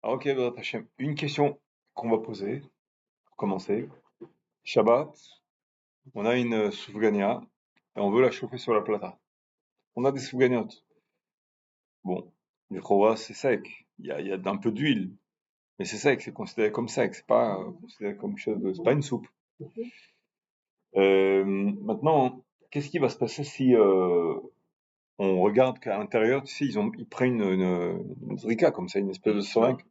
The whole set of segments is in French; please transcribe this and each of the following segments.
Alors, ok, Bezrat Hashem. Une question qu'on va poser pour commencer. Shabbat, on a une soufgania et on veut la chauffer sur la plata. On a des soufganiotes. Bon, le chora, c'est sec. Il y a un peu d'huile, mais c'est sec, c'est considéré comme sec. C'est pas considéré comme quelque chose de. C'est pas une soupe. Maintenant, qu'est-ce qui va se passer si on regarde qu'à l'intérieur, tu sais, ils prennent une zrika comme ça, une espèce de seringue,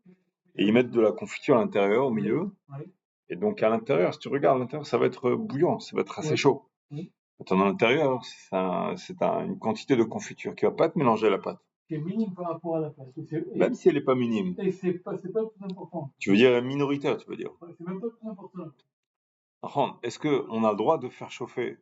et ils mettent de la confiture à l'intérieur, au milieu. Et donc à l'intérieur, si tu regardes à l'intérieur, ça va être bouillant, ça va être assez chaud. Attends, à l'intérieur, une quantité de confiture qui va pas être mélangée à la pâte. C'est minime par rapport à la pâte. Même si elle est pas minime. Et c'est pas le plus important. Tu veux dire minoritaire, tu veux dire. C'est même pas le plus important. Est-ce qu'on a le droit de faire chauffer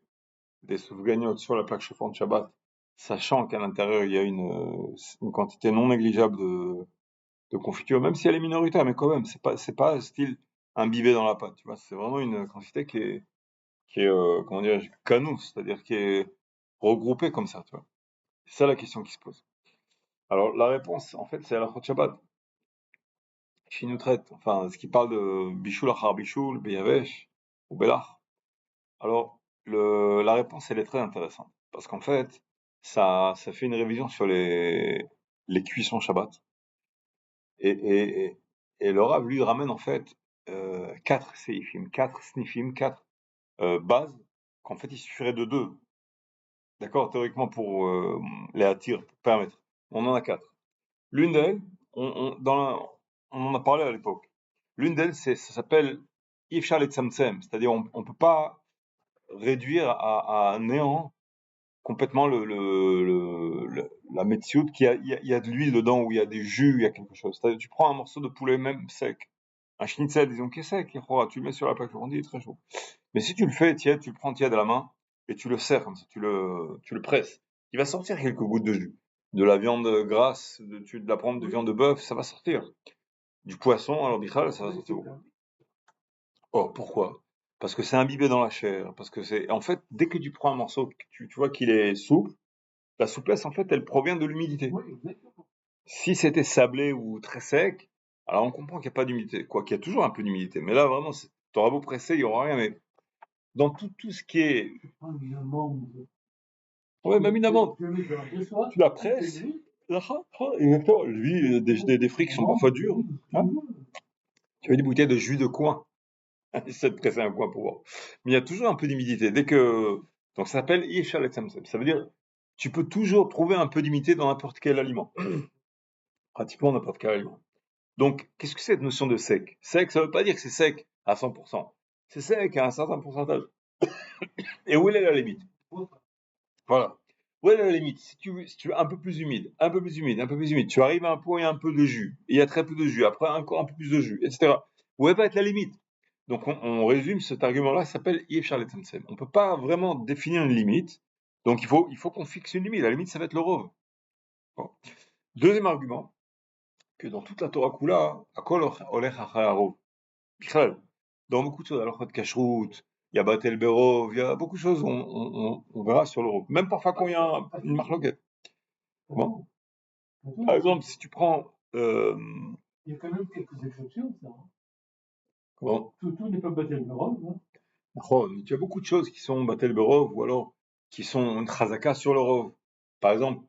des soufganiotes sur la plaque chauffante Shabbat, sachant qu'à l'intérieur, il y a une quantité non négligeable de confiture, même si elle est minoritaire, mais quand même, c'est pas style imbibé dans la pâte, tu vois. C'est vraiment une quantité qui est comment dire, canou, c'est-à-dire qui est regroupée comme ça, tu vois. C'est ça la question qui se pose. Alors la réponse, en fait, c'est à la Shabbat, qui nous traite, enfin, ce qui parle de Bishul Achar Bishul, Beyavesh, ou Belach. Alors, la réponse, elle est très intéressante, parce qu'en fait, ça fait une révision sur les cuissons Shabbat, et, et, et, et le Rav, lui, ramène en fait 4 séifim, 4 snifim, 4 bases, qu'en fait, il suffirait de 2. D'accord, théoriquement pour les attirer, pour permettre. On en a 4. L'une d'elles, on en a parlé à l'époque. L'une d'elles, ça s'appelle Ifshal et Tzamtzem, c'est-à-dire on peut pas réduire à néant complètement la metsiout, il y a de l'huile dedans, où il y a des jus, il y a quelque chose. C'est-à-dire, tu prends un morceau de poulet même sec, un schnitzel, disons, qui est sec, tu le mets sur la plaque, on dit, il est très chaud. Mais si tu le fais tiède, tu le prends tiède à la main, et tu le serres comme ça, tu le presses. Il va sortir quelques gouttes de jus. De la viande grasse, tu la prends de viande de bœuf, ça va sortir. Du poisson, alors bichal, ça va sortir. Oh, pourquoi? Parce que c'est imbibé dans la chair, parce que c'est, en fait, dès que tu prends un morceau, tu vois qu'il est souple, la souplesse, en fait, elle provient de l'humidité. Si c'était sablé ou très sec, alors on comprend qu'il n'y a pas d'humidité, quoi qu'il y a toujours un peu d'humidité. Mais là, vraiment, t'auras beau presser, il n'y aura rien. Mais dans tout ce qui est... Ouais, même une amande. Tu la presses. Exactement. Lui, des fruits qui sont parfois durs. Hein, tu as des bouteilles de jus de coin. Essaie de presser un coin pour voir. Mais il y a toujours un peu d'humidité. Donc ça s'appelle Ishal et Samsem. Ça veut dire, tu peux toujours trouver un peu d'humidité dans n'importe quel aliment. Pratiquement n'importe quel aliment. Donc, qu'est-ce que c'est cette notion de sec? Sec, ça veut pas dire que c'est sec à 100%. C'est sec à un certain pourcentage. Et où est la limite? Voilà. Où est la limite? Si tu veux un peu plus humide, un peu plus humide, un peu plus humide, tu arrives à un point où il y a un peu de jus, et il y a très peu de jus, après encore un peu plus de jus, etc. Où va être la limite? Donc, on résume cet argument-là, ça s'appelle Yves Charles On ne peut pas vraiment définir une limite, donc il faut qu'on fixe une limite. La limite, ça va être le rove. Bon. Deuxième argument, que dans toute la Torah Kula, Akol Olech Achar Rov. Dans beaucoup de choses, alors de Kashrut, il y a Batel Berov, il y a beaucoup de choses, on verra sur le rove. Même parfois quand il y a une marloquette. Bon. Par exemple, si tu prends... il y a quand même quelques exceptions, ça. Bon. Tout n'est pas Batel Berov. Oh, tu as beaucoup de choses qui sont Batel Berov, ou alors qui sont une Chazaka sur le rove. Par exemple,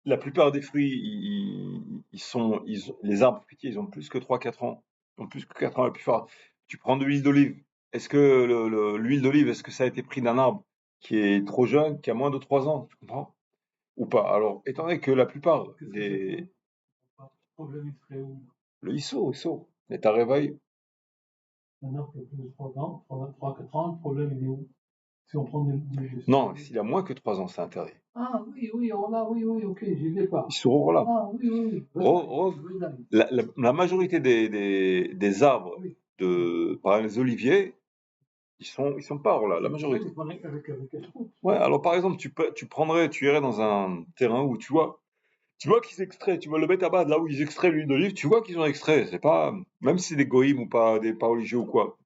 la plupart des fruits, les arbres fruitiers, ils ont plus que 3-4 ans. Ils ont plus que 4 ans la plupart. Tu prends de l'huile d'olive. Est-ce que l'huile d'olive, est-ce que ça a été pris d'un arbre qui est trop jeune, qui a moins de 3 ans? Tu comprends? Ou pas? Alors, étant donné que la plupart des... Le ISO, les tarévailles. Un arbre qui a plus de 3 ans, 3-4 ans, le problème il est où? Si on prend des... Non, s'il a moins que 3 ans, c'est interdit. Ah oui, ok, j'y vais pas. ISO, là. Ah oui. La majorité des arbres, par exemple les oliviers, ils sont pas là, la majorité. Ouais, alors par exemple, tu irais dans un terrain où tu vois qu'ils extraient, tu vois le bête à bas, là où ils extraient l'huile d'olive, tu vois qu'ils ont extrait, c'est pas, même si c'est des goïms ou pas, des religieux ou quoi,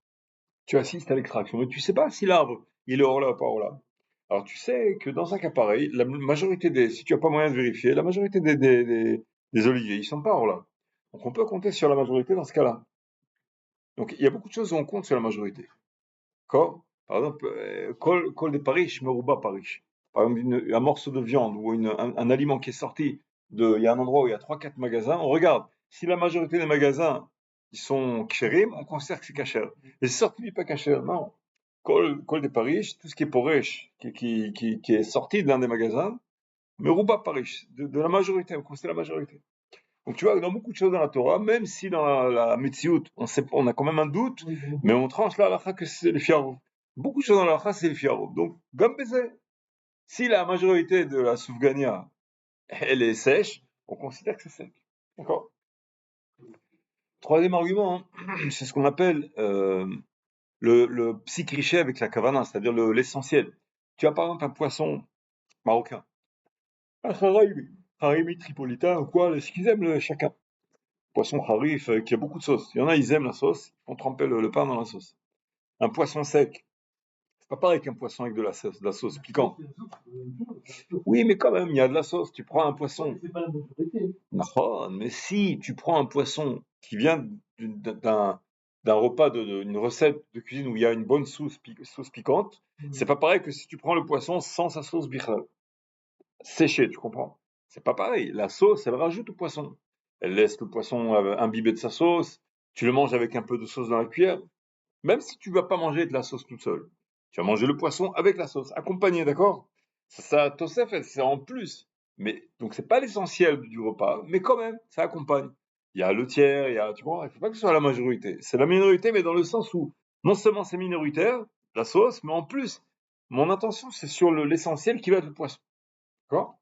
tu assistes à l'extraction, mais tu sais pas si l'arbre, il est hors là ou pas hors là. Alors tu sais que dans un cas pareil, la majorité si tu as pas moyen de vérifier, la majorité des oliviers, ils sont pas hors là. Donc on peut compter sur la majorité dans ce cas-là. Donc il y a beaucoup de choses où on compte sur la majorité. D'accord? Par exemple, col des Paris, Merouba Paris. Par exemple, un morceau de viande ou un aliment qui est sorti il y a un endroit où il y a 3-4 magasins, on regarde. Si la majorité des magasins, ils sont kshérim, on considère que c'est kasher. Et c'est sorti du pas kasher, non. Col des Paris, tout ce qui est porèche, qui est sorti de l'un des magasins, Merouba Paris, de la majorité, on considère la majorité. Donc tu vois, dans beaucoup de choses dans la Torah, même si dans la Metsiout, on a quand même un doute, mais on tranche là la que c'est le fiarov. Beaucoup de choses dans la halakha, c'est le fiarov. Donc, Gambézé, si la majorité de la Soufgania, elle est sèche, on considère que c'est sec. D'accord. Troisième argument, hein, c'est ce qu'on appelle le psychriché avec la kavana, c'est-à-dire l'essentiel. Tu as par exemple un poisson marocain, un harimi tripolitain ou quoi, ce qu'ils aiment chacun. Poisson harif qui a beaucoup de sauce. Il y en a, ils aiment la sauce, ils font tremper le pain dans la sauce. Un poisson sec, c'est pas pareil qu'un poisson avec de la sauce piquante. Oui, mais quand même, il y a de la sauce. Tu prends un poisson. C'est pas la majorité. Non, mais si tu prends un poisson qui vient d'un repas, d'une recette de cuisine où il y a une bonne sauce piquante, c'est pas pareil que si tu prends le poisson sans sa sauce bichal. Séché, tu comprends? C'est pas pareil. La sauce, elle rajoute au poisson. Elle laisse le poisson imbiber de sa sauce. Tu le manges avec un peu de sauce dans la cuillère. Même si tu vas pas manger de la sauce toute seule. Tu vas manger le poisson avec la sauce, accompagné, d'accord? Ça, Tosef, c'est en plus. Mais, donc c'est pas l'essentiel du repas, mais quand même, ça accompagne. Il y a le tiers, tu vois, il faut pas que ce soit la majorité. C'est la minorité, mais dans le sens où, non seulement c'est minoritaire, la sauce, mais en plus, mon intention, c'est sur l'essentiel qui va être le poisson. D'accord?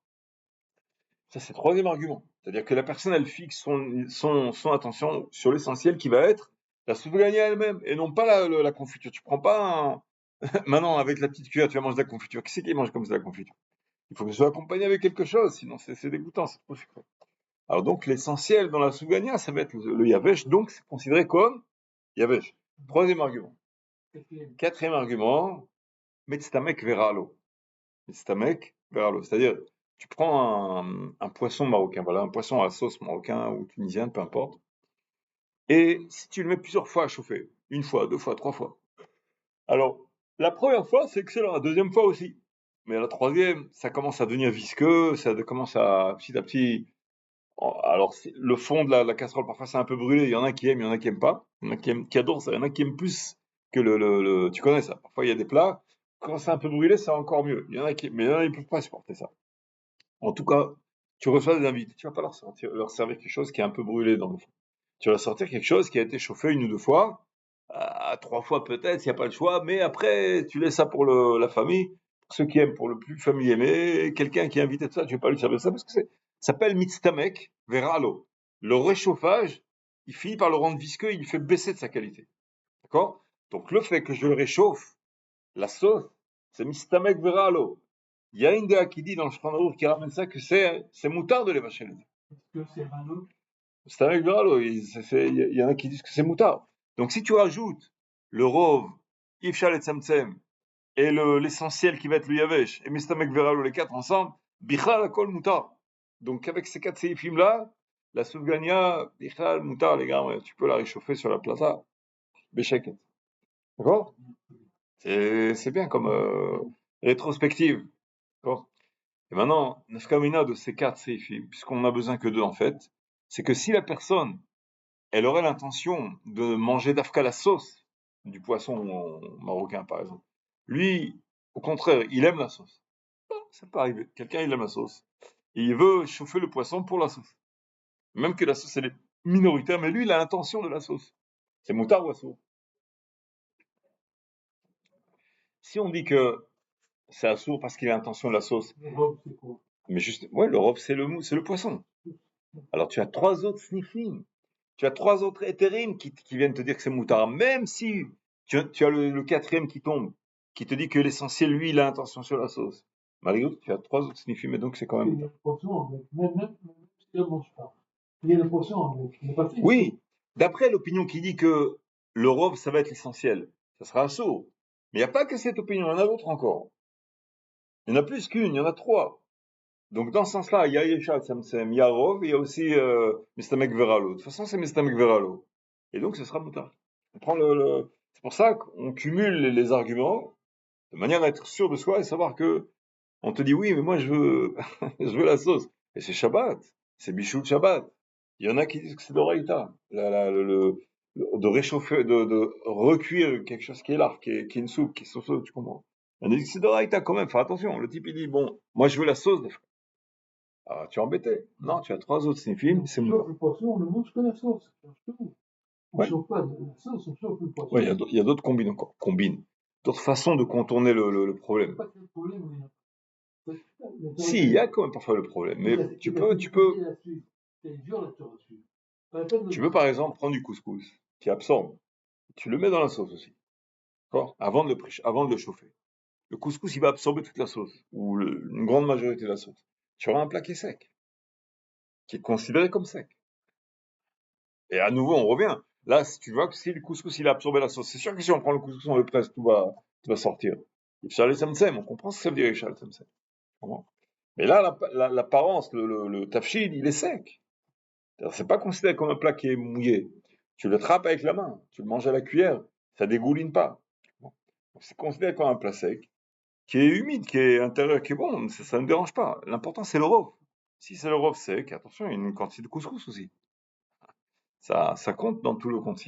Ça, c'est le troisième argument. C'est-à-dire que la personne, elle fixe son attention sur l'essentiel qui va être la souffle elle-même, et non pas la confiture. Tu prends pas maintenant, avec la petite cuillère, tu vas manger de la confiture. Qui c'est qui mange comme ça de la confiture? Il faut que ce soit accompagné avec quelque chose, sinon c'est dégoûtant, c'est trop sucré. Alors donc, l'essentiel dans la sougania, ça va être le yavesh, donc c'est considéré comme yavesh. Troisième argument. Quatrième argument, metztamek veralo. Metztamek veralo. C'est-à-dire, tu prends un poisson marocain, voilà, un poisson à la sauce marocain ou tunisienne, peu importe, et si tu le mets plusieurs fois à chauffer, une fois, deux fois, trois fois, alors, la première fois, c'est excellent, la deuxième fois aussi. Mais la troisième, ça commence à devenir visqueux, ça commence à petit. Alors, le fond de la casserole, parfois, c'est un peu brûlé. Il y en a qui aiment, il y en a qui aiment pas. Il y en a qui adorent ça, il y en a qui aiment plus que tu connais ça. Parfois, il y a des plats, quand c'est un peu brûlé, c'est encore mieux. Mais il y en a, ils peuvent pas supporter ça. En tout cas, tu reçois des invités, tu vas pas leur servir quelque chose qui est un peu brûlé dans le fond. Tu vas leur sortir quelque chose qui a été chauffé une ou deux fois, trois fois peut-être, s'il n'y a pas le choix, mais après, tu laisses ça pour la famille, pour ceux qui aiment, pour le plus familier. Mais quelqu'un qui est invité de ça, tu ne vas pas lui servir ça parce que ça s'appelle mitztamek veralo. Le réchauffage, il finit par le rendre visqueux, il fait baisser de sa qualité. D'accord? Donc le fait que je le réchauffe, la sauce, c'est mitztamek veralo. Il y a une déa qui dit dans le Shulchan Aruch qui ramène ça que c'est moutard de l'évacher. Est-ce que c'est Rano? C'est avec veralo. Il y en a qui disent que c'est moutard. Donc si tu rajoutes le rov, ifshal et tzemtzem, et l'essentiel qui va être le yavesh, et mistamek veralo, les quatre ensemble, bichal akol moutar. Donc avec ces quatre séifim là, la soufgania, bichal moutar, les gars, tu peux la réchauffer sur la plaza, bécheket. D'accord? C'est bien comme rétrospective. D'accord? Et maintenant, nafkamina de ces quatre séifim, puisqu'on n'a besoin que deux en fait, c'est que si la personne elle aurait l'intention de manger d'afka la sauce du poisson marocain, par exemple. Lui, au contraire, il aime la sauce. Bon, ça peut arriver. Quelqu'un, il aime la sauce. Et il veut chauffer le poisson pour la sauce. Même que la sauce, elle est minoritaire, mais lui, il a l'intention de la sauce. C'est moutard ou assourd. Si on dit que c'est assourd parce qu'il a l'intention de la sauce, C'est quoi? mais juste, ouais, l'Europe, c'est le poisson. Alors tu as trois autres sniffing. Tu as trois autres éthérimes qui viennent te dire que c'est moutard, même si tu as le quatrième qui tombe, qui te dit que l'essentiel, lui, il a l'intention sur la sauce. Malgré tout, tu as trois autres sniffing, mais donc c'est quand Il y même. a le poisson avec, même si je ne mange pas. Il y a le poisson avec, il n'est pas fait. Oui, d'après l'opinion qui dit que le rove, ça va être l'essentiel, ça sera assaut. Mais il n'y a pas que cette opinion, il y en a d'autres encore. Il y en a plus qu'une, il y en a trois. Donc, dans ce sens-là, il y a Yeshal Samsem, il y a Rov, il y a aussi Mistamek Veralo. De toute façon, c'est Mistamek Veralo. Et donc, ce sera Moutar. On prend C'est pour ça qu'on cumule les arguments de manière à être sûr de soi et savoir que on te dit oui, mais moi je veux, je veux la sauce. Et c'est Shabbat, c'est Bichoul Shabbat. Il y en a qui disent que c'est d'Oraïta, de réchauffer, de recuire quelque chose qui est là, qui est une soupe, qui est sauce, tu comprends. On dit que c'est d'Oraïta quand même, fais attention. Le type il dit bon, moi je veux la sauce. Ah, tu es embêté. Non, tu as 3 autres films, c'est On Moutar. chauffe le poisson, on ne mange que la sauce. Ça change tout. On Ouais, chauffe pas la sauce, on chauffe le poisson. ouais, il y a d'autres combines encore, d'autres façons de contourner le C'est problème. pas que le problème, mais Si, il y a quand même parfois le problème, mais tu peux, c'est dur la sauce. Pas la peine de tu le peux par faire. exemple prendre du couscous qui absorbe. Tu le mets dans la sauce aussi, d'accord? Avant de le chauffer. Le couscous, il va absorber toute la sauce, ou une grande majorité de la sauce. Tu auras un plat qui est sec, qui est considéré comme sec. Et à nouveau, on revient. Là, si tu vois que si le couscous, il a absorbé la sauce, c'est sûr que si on prend le couscous, on le presse, tout va sortir. Ifshal Samsem, on comprend ce que ça veut dire Ifshal Samsem. Mais là, l'apparence, le tafchid, il est sec. C'est pas considéré comme un plat qui est mouillé. Tu le trappes avec la main, tu le manges à la cuillère, ça dégouline pas. Bon. C'est considéré comme un plat sec, qui est humide, qui est intérieur, qui est bon, ça ne me dérange pas. L'important, c'est le rov. Si c'est le rov sec, attention, il y a une quantité de couscous aussi. Ça compte dans tout le compte.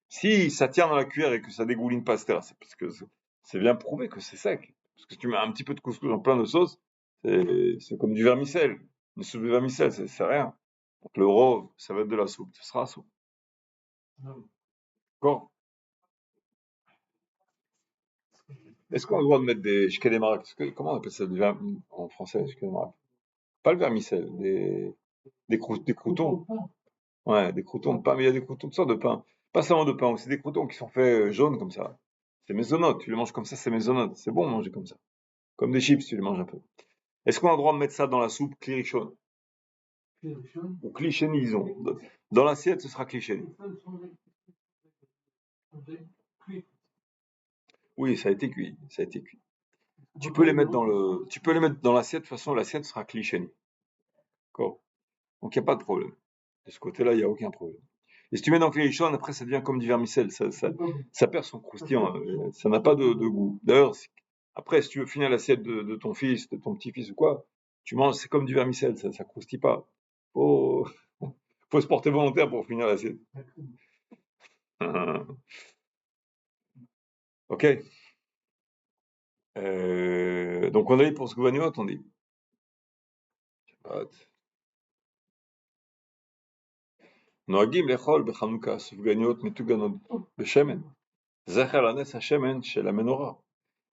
Si ça tient dans la cuillère et que ça dégouline pas, etc., c'est parce que c'est bien prouvé que c'est sec. Parce que si tu mets un petit peu de couscous dans plein de sauce, c'est comme du vermicelle. Une soupe de vermicelle, c'est rien. Donc le rov, ça va être de la soupe, ce sera la soupe. D'accord? Est-ce qu'on a le droit de mettre des shkedemarak? Comment on appelle ça en français, shkedemarak? Pas le vermicelle, des croutons. Ouais, des croutons de pain, mais il y a des croutons de sortes de pain. Pas seulement de pain, aussi des croutons qui sont faits jaunes comme ça. C'est mésonote, tu les manges comme ça, c'est mésonote. C'est bon de manger comme ça. Comme des chips, tu les manges un peu. Est-ce qu'on a le droit de mettre ça dans la soupe klirichon ou klicheni, disons? Dans l'assiette, ce sera klicheni. Oui, ça a été cuit, ça a été cuit. Tu peux les mettre dans l'assiette, de toute façon, l'assiette sera klicheni. D'accord? Donc, il n'y a pas de problème. De ce côté-là, il n'y a aucun problème. Et si tu mets dans klirichon, après, ça devient comme du vermicelle. Ça perd son croustillant. Ça n'a pas de goût. D'ailleurs, après, si tu veux finir l'assiette de ton fils, de ton petit-fils ou quoi, tu manges, c'est comme du vermicelle, ça croustille pas. Faut, faut se porter volontaire pour finir l'assiette. Ok. Donc on a dit pour ce gouvernement, on dit. נוהגים לאכול בחנוכה סופגניות מטוגנות בשמן, זכר לנס השמן של המנורה,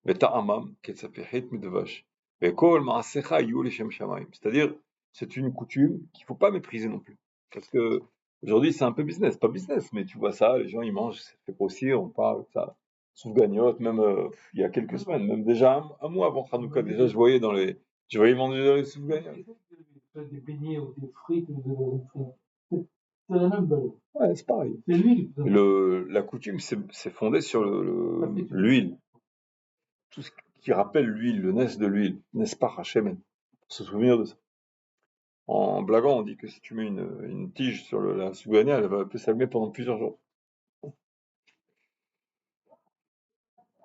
וטעמם כצפיחית מדבש, וכל מעשיך יהיו לשם שמיים. C'est-à-dire, c'est une coutume qu'il faut pas mépriser non plus. Parce que aujourd'hui, c'est un peu business, pas business, mais tu vois ça, les gens ils mangent, ça fait grossir, on parle, ça. Soufgagnotte, même il y a quelques semaines, même déjà un mois avant Hanouka, déjà je voyais manger dans les soufgagnottes. Des beignets ou des frites ou c'est la même valeur. Ouais, c'est pareil. C'est l'huile. La coutume, c'est fondé sur l'huile. Tout ce qui rappelle l'huile, le nes de l'huile, n'est-ce pas, Hachemen, pour se souvenir de ça. En blaguant, on dit que si tu mets une tige sur la sougania, elle peut s'allumer pendant plusieurs jours.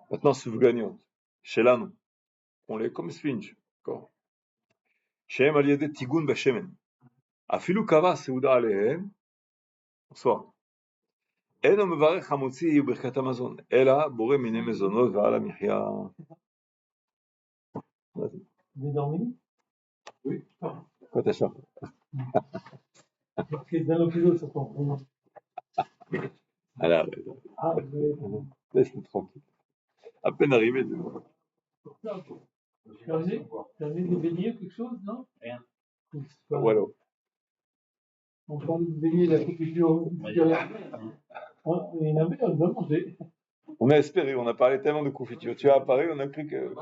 Maintenant, sougagnon, chez l'âne, on les comme sphinx, d'accord. Shem aliede tigun bashemen. Afilu kava seuda alehem, bonsoir. אינו מברך המוציא ברכת המזון, אלא בורא מיני מזונות ועל המחיה. Vous avez dormi? Oui. Quoi t'as ça? Parce que dans l'hôpital, ça tombe. Alors, Ah, laisse-le tranquille. À peine arrivé. t'as amené des beignets ou quelque chose, non? Rien. Voilà. On parle de beignets, la confiture. Il y en avait, on doit manger. On a espéré, on a parlé tellement de confiture. Tu as apparu, on a cru que.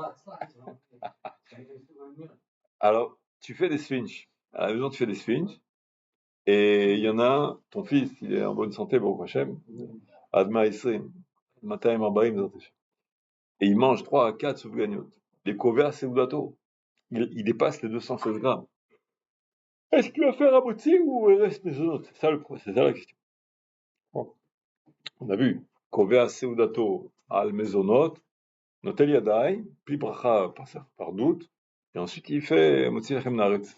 Alors, tu fais des sphinx. À la maison, tu fais des sphinx. Et il y en a, ton fils, il est en bonne santé, Baruch Hashem. Adma Isrim. Matayim Arbaim, Zat Hashem. Et il mange 3 à 4 soufganiotes. Les couverts, c'est Oudato. il dépasse les 216 grammes. Est-ce qu'il va faire à moitié ou il reste mésonote? C'est ça la question. Bon, on a vu. Kovea seudato al mezonot, notel yadai, pli bracha par doute, et ensuite il fait motzi lechem naaretz.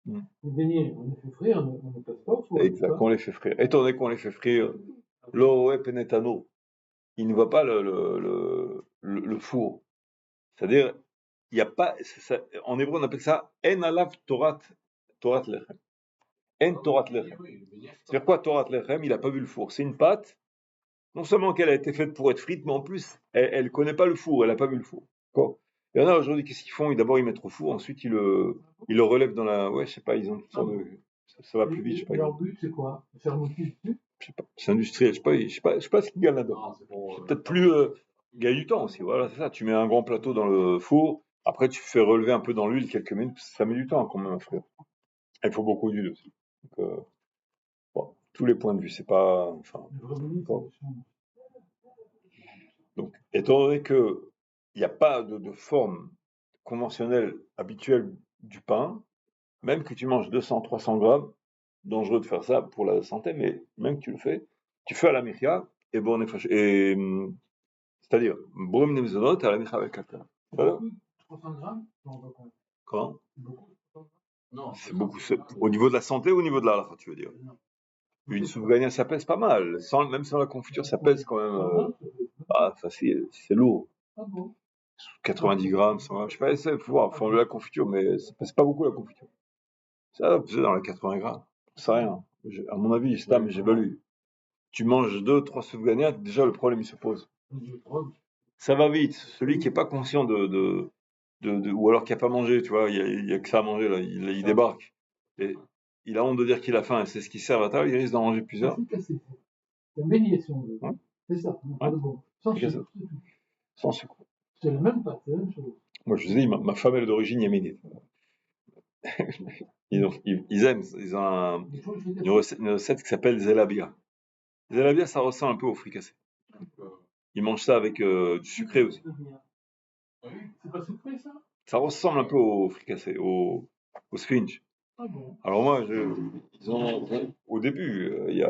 Les beignets, on les fait frire, on ne passe pas au four. Exact, qu'on les fait frire. Étant donné qu'on les fait frire, lo penetano, il ne voit pas le four. C'est-à-dire, il n'y a pas, en hébreu on appelle ça en alav torat lechem. En torat lechem. C'est-à-dire quoi torat lechem? Il n'a pas vu le four. C'est une pâte, non seulement qu'elle a été faite pour être frite, mais en plus, elle ne connaît pas le four, elle n'a pas vu le four. Quoi. Il y en a aujourd'hui, qu'est-ce qu'ils font? D'abord, ils mettent au four, ensuite, ils le relèvent dans la. Ouais, je sais pas, ils ont toutes sortes de. Ça va plus vite, je sais pas. Leur but, c'est quoi? Faire moitié dessus? Je sais pas, c'est industriel, je sais pas ce qu'ils gagnent là-dedans. C'est peut-être plus. Gagner du temps aussi, voilà, c'est ça. Tu mets un grand plateau dans le four, après, tu fais relever un peu dans l'huile quelques minutes, ça met du temps quand même à frire. Il faut beaucoup d'huile aussi. Donc, bon, tous les points de vue, c'est pas. Enfin. Donc, étant donné qu'il n'y a pas de forme conventionnelle habituelle du pain, même que tu manges 200-300 grammes, dangereux de faire ça pour la santé, mais même que tu fais à la miria, et bon, c'est-à-dire, brum nemzonot à la miria avec la terre. 300 grammes? Quand? Non, c'est beaucoup. Au niveau de la santé ou au niveau de la halakha, tu veux dire? Une soufgania, ça pèse pas mal. Même sans la confiture, ça pèse quand même. Facile, c'est lourd. Ah bon? 90 grammes, 100 grammes, je sais pas, il faut voir, faut enlever la confiture, mais ça pèse pas beaucoup la confiture. Ça va peser dans les 80 grammes, c'est rien. À mon avis, c'est mais j'évalue. Tu manges 2-3 soufganias, déjà le problème il se pose. Ça va vite. Celui qui est pas conscient ou alors qui a pas mangé, tu vois, il y a que ça à manger là, il débarque. Et il a honte de dire qu'il a faim et c'est ce qui sert à table, il risque d'en manger plusieurs. C'est un beignet si on veut. Ouais. C'est ça, bon. Sans sucre. Sans sucre. C'est la même pâte, c'est la même chose. Moi je vous dis, ma femme elle est d'origine yéménite. Ils aiment, ils ont une recette qui s'appelle zelabia. Zelabia, ça ressemble un peu au fricassé. Ils mangent ça avec du sucré aussi. C'est pas sucré ça? Ça ressemble un peu au fricassé, au sphinx. Ah bon? Alors moi, au début, il y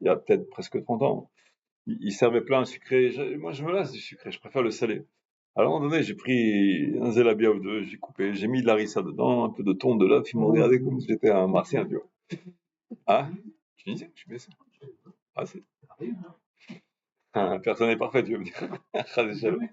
a peut-être presque 30 ans, ils servaient plein de sucré. Moi, je me lasse du sucré, je préfère le salé. À un moment donné, j'ai pris un zelabia ou deux, j'ai coupé, j'ai mis de larissa dedans, un peu de thon, de l'œuf, ils m'ont regardé comme si j'étais un martien, tu vois. Ah, tu disais que je fais ça? Ah, c'est. Personne n'est parfait, tu veux me dire.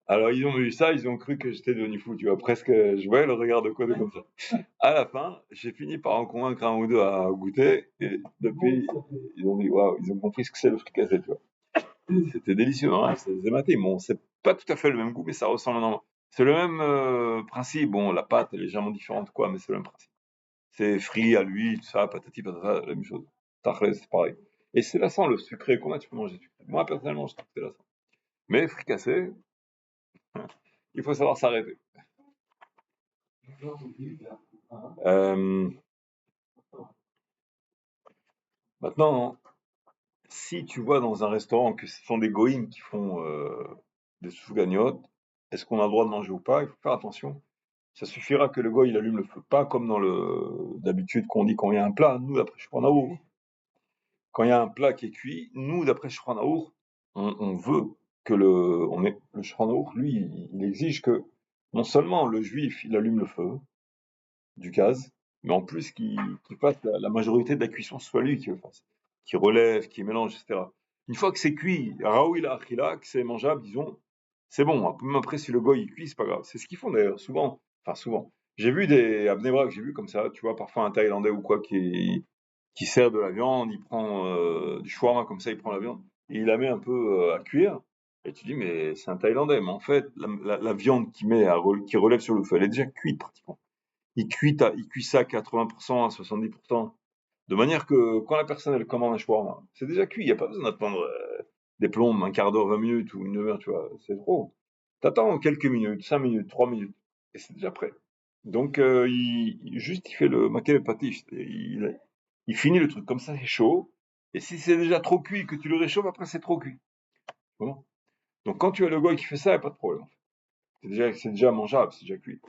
Alors, ils ont vu ça, ils ont cru que j'étais devenu fou, tu vois. Presque, je voyais le regard de côté comme ça. À la fin, j'ai fini par en convaincre un ou deux à goûter, et depuis, ils ont dit, waouh, ils ont compris ce que c'est le fricassé, tu vois. C'était délicieux, hein, c'est zématé. Bon, c'est pas tout à fait le même goût, mais ça ressemble énormément. C'est le même principe. Bon, la pâte est légèrement différente, quoi, mais c'est le même principe. C'est frit à l'huile, tout ça, patati patata, la même chose. Tartare, c'est pareil. Et c'est lassant, le sucré. Comment tu peux manger du sucré? Moi, personnellement, je trouve que c'est lassant. Mais fricassé, il faut savoir s'arrêter. Maintenant, si tu vois dans un restaurant que ce sont des goïms qui font des soufganiotes, est-ce qu'on a le droit de manger ou pas? Il faut faire attention. Ça suffira que le goï il allume le feu, pas comme d'habitude qu'on dit quand il y a un plat. Nous, d'après Shulchan Arour, quand il y a un plat qui est cuit, nous, d'après Shulchan Arour, on veut que le Shulchan Arour, lui, il exige que non seulement le juif il allume le feu du gaz, mais en plus qu'il fasse la majorité de la cuisson, soit lui qui le fasse, qui relève, qui mélange, etc. Une fois que c'est cuit, raoui achila, que c'est mangeable, disons, c'est bon. Même après, si le goy il cuit, c'est pas grave. C'est ce qu'ils font d'ailleurs, souvent. Enfin, souvent. J'ai vu à Bnei Brak, j'ai vu comme ça, tu vois, parfois un Thaïlandais ou quoi qui sert de la viande, il prend du shawarma comme ça, il prend la viande, et il la met un peu à cuire. Et tu dis, mais c'est un Thaïlandais. Mais en fait, la viande qui relève sur le feu, elle est déjà cuite pratiquement. Il cuit ça à 80%, à 70%, de manière que quand la personne elle commande un shawarma, c'est déjà cuit, il n'y a pas besoin d'attendre des plombes, un quart d'heure, 20 minutes ou une heure, tu vois, c'est trop. T'attends quelques minutes, 5 minutes, 3 minutes, et c'est déjà prêt. Donc il fait le maquet patiche, il finit le truc comme ça, c'est chaud, et si c'est déjà trop cuit que tu le réchauffes, après c'est trop cuit. Bon. Donc quand tu as le gars qui fait ça, il n'y a pas de problème. c'est déjà mangeable, c'est déjà cuit.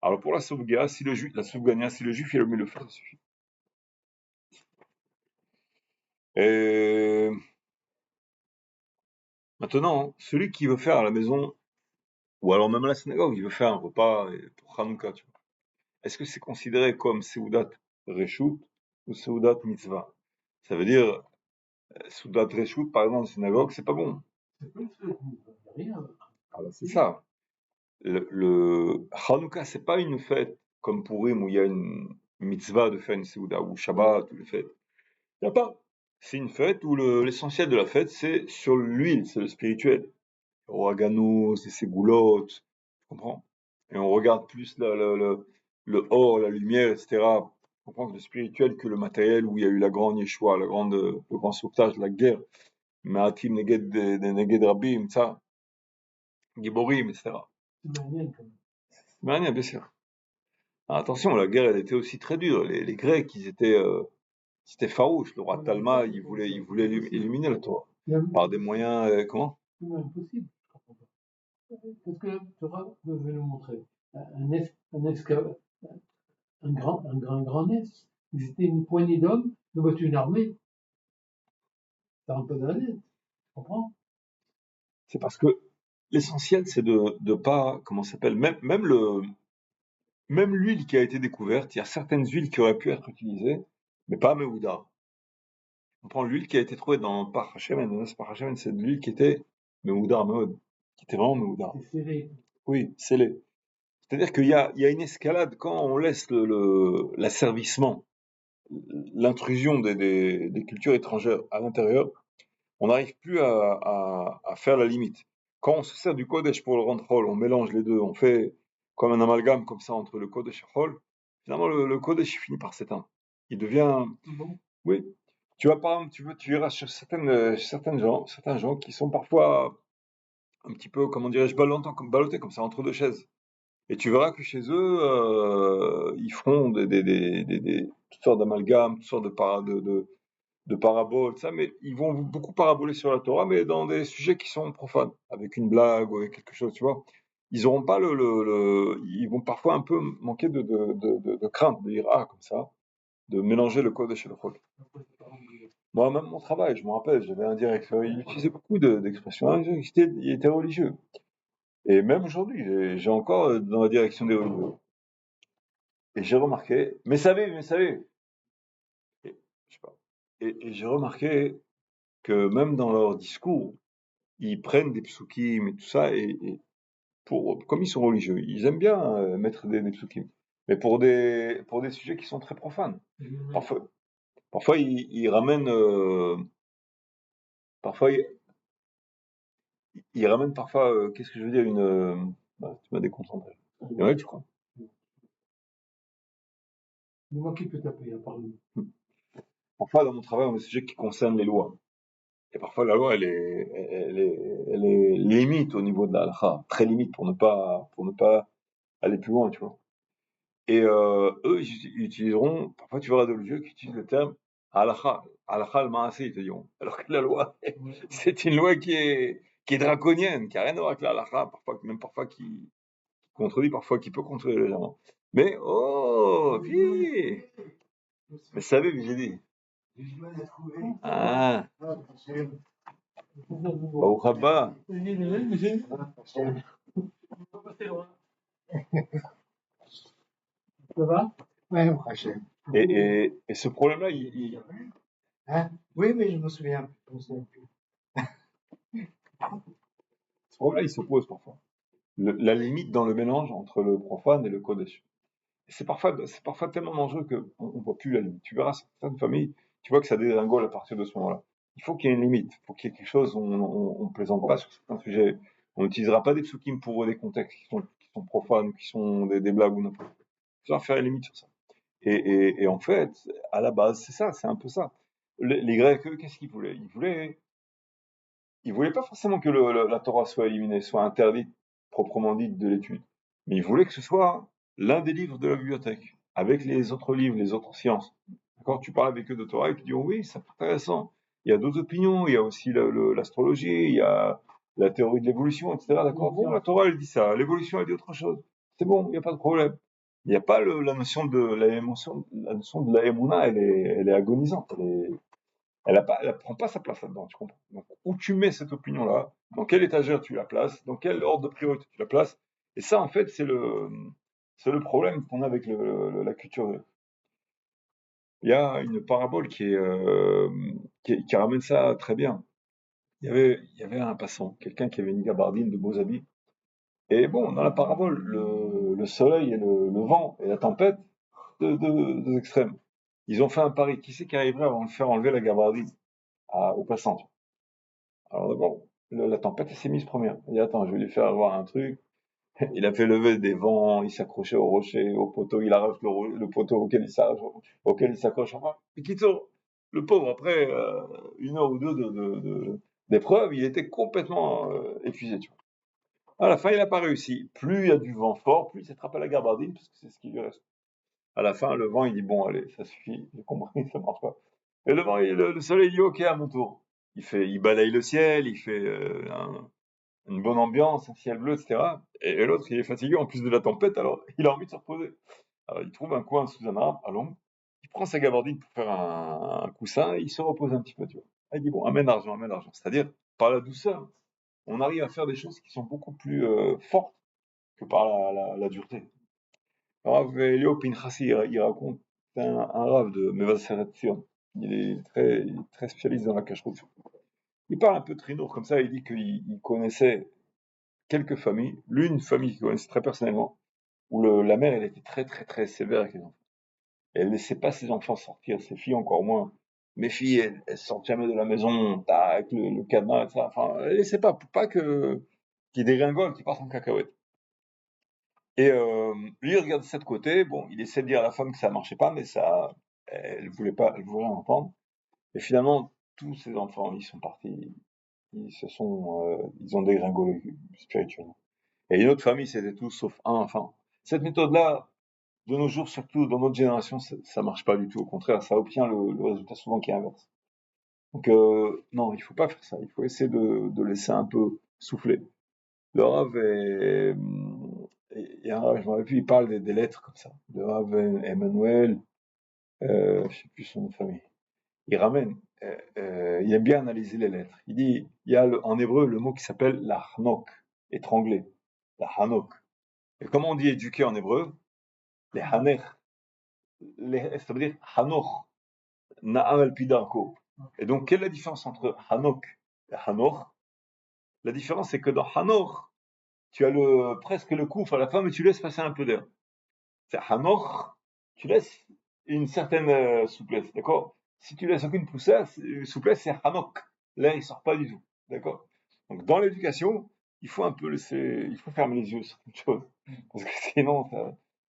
Alors pour la soufgania, si le juif il met le feu, ça suffit. Et maintenant, celui qui veut faire à la maison, ou alors même à la synagogue, il veut faire un repas pour Hanouka, tu vois. Est-ce que c'est considéré comme Seudat Reshut ou Seudat Mitzvah? Ça veut dire, Seudat Reshut, par exemple, en synagogue, c'est pas bon. C'est pas une fête, rien. Alors c'est ça. Le Hanouka, c'est pas une fête comme Purim où il y a une mitzvah de faire une Seuda, ou Shabbat, ou les fêtes. Il n'y a pas. C'est une fête où l'essentiel de la fête, c'est sur l'huile, c'est le spirituel. Oregano, c'est ses goulottes, tu comprends? Et on regarde plus le or, la lumière, etc. On comprend que le spirituel que le matériel où il y a eu la grande Yeshua, le grand sauvetage, la guerre, Maatim Neged Rabim, ça, Giborim, etc. C'est malien quand même. Mais bien sûr. Attention, la guerre, elle était aussi très dure. Les Grecs, c'était farouche. Le roi Talma, il voulait éliminer la Torah. Par des moyens, comment? C'est impossible, je comprends pas. Parce que Torah veut nous montrer un grand nez. Ils étaient une poignée d'hommes, ils ont battu une armée. Ça rentre pas dans la tête, tu comprends? C'est parce que l'essentiel, c'est de pas, comment ça s'appelle, même l'huile qui a été découverte, il y a certaines huiles qui auraient pu être utilisées, mais pas à Meouda. On prend l'huile qui a été trouvée dans Par Hashemen, c'est de l'huile qui était Meouda, qui était vraiment Meouda. C'est serré. Oui, scellée. C'est-à-dire qu'il y a une escalade quand on laisse l'asservissement, l'intrusion des cultures étrangères à l'intérieur, on n'arrive plus à faire la limite. Quand on se sert du Kodesh pour le rendre Chol, on mélange les deux, on fait comme un amalgame comme ça entre le Kodesh et Chol, finalement le Kodesh finit par s'éteindre. Il devient... Bon. Oui. Tu vas par exemple, tu verras sur certains gens qui sont parfois un petit peu, comment dirais-je, ballottés comme ça entre deux chaises. Et tu verras que chez eux, ils feront toutes sortes d'amalgames, toutes sortes de paraboles, ça, mais ils vont beaucoup paraboler sur la Torah, mais dans des sujets qui sont profanes, avec une blague ou avec quelque chose, tu vois. Ils auront pas ils vont parfois un peu manquer de crainte, de dire, ah, comme ça, de mélanger le code et le chol. Moi, même mon travail, je me rappelle, j'avais un directeur, il utilisait beaucoup d'expressions, hein, il était religieux. Et même aujourd'hui, j'ai encore dans la direction des religieux. Et j'ai remarqué, mais savez, et, je sais pas, et j'ai remarqué que même dans leur discours, ils prennent des psukim et tout ça, et comme ils sont religieux, ils aiment bien mettre des psukim, mais pour des sujets qui sont très profanes. Parfois ils ramènent, parfois ils ramènent parfois, qu'est-ce que je veux dire, bah, tu m'as déconcentré. Ouais, tu crois. Dis-moi qui peut taper à part nous. Parfois dans mon travail, on a des sujets qui concernent les lois. Et parfois la loi, elle est limite au niveau de la halakha, très limite pour ne pas aller plus loin, tu vois. Et eux, ils utiliseront, parfois tu verras de religieux qui utilisent le terme halakha, halakha al-ma'asi, ils te diront. Alors que la loi, c'est une loi qui est draconienne, qui a rien à voir avec la halakha, parfois qui contredit, parfois qui peut contredire légèrement. Mais, oh, vie! Mais savez, j'ai dit. Ah, Baruch haba. Ça va? Ouais, Hachem. Et ce problème-là, Hein? Oui, mais je me souviens plus. ce problème-là, il se pose parfois. La limite dans le mélange entre le profane et le kodesh. Et c'est parfois tellement dangereux qu'on ne voit plus la limite. Tu verras certaines familles, tu vois que ça dégringole à partir de ce moment-là. Il faut qu'il y ait une limite, il faut qu'il y ait quelque chose où on ne plaisante pas sur certains sujets. On n'utilisera pas des psukim pour des contextes qui sont profanes, qui sont des blagues ou n'importe quoi. Il faut faire une limite sur ça. Et en fait, à la base, c'est ça, c'est un peu ça. Les Grecs, eux, qu'est-ce qu'ils voulaient? Ils voulaient pas forcément que la Torah soit éliminée, soit interdite, proprement dite, de l'étude. Mais ils voulaient que ce soit l'un des livres de la bibliothèque, avec les autres livres, les autres sciences. Quand tu parles avec eux de Torah, ils te disent, oh oui, c'est intéressant. Il y a d'autres opinions, il y a aussi l'astrologie, il y a la théorie de l'évolution, etc. D'accord? Bon, la Torah, elle dit ça. L'évolution, elle dit autre chose. C'est bon, il n'y a pas de problème. Il n'y a pas la notion de la notion de la émouna, elle est agonisante. Elle prend pas sa place là-dedans, tu comprends? Donc, où tu mets cette opinion-là, dans quelle étagère tu la places, dans quel ordre de priorité tu la places. Et ça, en fait, c'est le problème qu'on a avec la culture. Il y a une parabole qui ramène ça très bien. Il y avait un passant, quelqu'un qui avait une gabardine de beaux habits. Et bon, dans la parabole, le soleil et le vent et la tempête, deux extrêmes. Ils ont fait un pari. Qui c'est qui arriverait à faire enlever la gabardine au passant? Alors d'abord, la tempête s'est mise première. Il dit, attends, je vais lui faire avoir un truc. Il a fait lever des vents, il s'accrochait au rocher, au poteau, il arrache le poteau auquel il s'accroche. Enfin, Pikito, le pauvre, après une heure ou deux d'épreuve, il était complètement épuisé. Tu vois. À la fin, il n'a pas réussi. Plus il y a du vent fort, plus il s'attrape à la gabardine, parce que c'est ce qui lui reste. À la fin, le vent, il dit, bon, allez, ça suffit, j'ai compris, ça marche pas. Et le vent, le soleil, il dit, ok, à mon tour. Il balaye le ciel, il fait une bonne ambiance, un ciel bleu, etc. Et l'autre, il est fatigué en plus de la tempête, alors il a envie de se reposer. Alors il trouve un coin sous un arbre, à l'ombre, il prend sa gabardine pour faire un coussin et il se repose un petit peu, tu vois. Il dit, bon, amène l'argent, amène l'argent. C'est-à-dire, par la douceur, on arrive à faire des choses qui sont beaucoup plus fortes que par la dureté. Rav Elio Pinchasi, il raconte, c'est un rave de Mevaseret Zion. Il est très spécialiste dans la cacheroute. Il parle un peu de Trinour comme ça, il dit qu'il connaissait quelques familles, l'une famille qu'il connaissait très personnellement, où la mère, elle était très sévère avec les enfants. Elle laissait pas ses enfants sortir, ses filles encore moins. Mes filles, elles sortent jamais de la maison, avec le cadenas, etc. Enfin, elle laissait pas, pour pas qu'ils dégringolent, qu'ils partent en cacahuète. Et lui, il regarde ça de côté, bon, il essaie de dire à la femme que ça marchait pas, mais ça, elle voulait rien entendre. Et finalement, tous ces enfants, ils sont partis, ils ont dégringolé spirituellement. Et une autre famille, c'était tout sauf un enfant. Cette méthode-là, de nos jours, surtout dans notre génération, ça marche pas du tout. Au contraire, ça obtient le résultat souvent qui est inverse. Donc, non, il faut pas faire ça. Il faut essayer de laisser un peu souffler. Le Rav et un Rav, je m'en rappelle plus, il parle des lettres comme ça. Le Rav Emmanuel, je sais plus son nom de famille. Il ramène, il aime bien analyser les lettres. Il dit, il y a en hébreu le mot qui s'appelle la hanok, étranglé. La hanok. Et comment on dit éduquer en hébreu? Les haner. Ça veut dire hanoch, na'am al pidarko. Et donc, quelle est la différence entre hanok et hanor? La différence, c'est que dans hanor, tu as presque le couf à la fin, mais tu laisses passer un peu d'air. C'est hanor, tu laisses une certaine souplesse, d'accord? Si tu laisses aucune souplesse, c'est hanok. L'air, il sort pas du tout, d'accord? Donc, dans l'éducation, il faut fermer les yeux sur toute chose. Parce que sinon,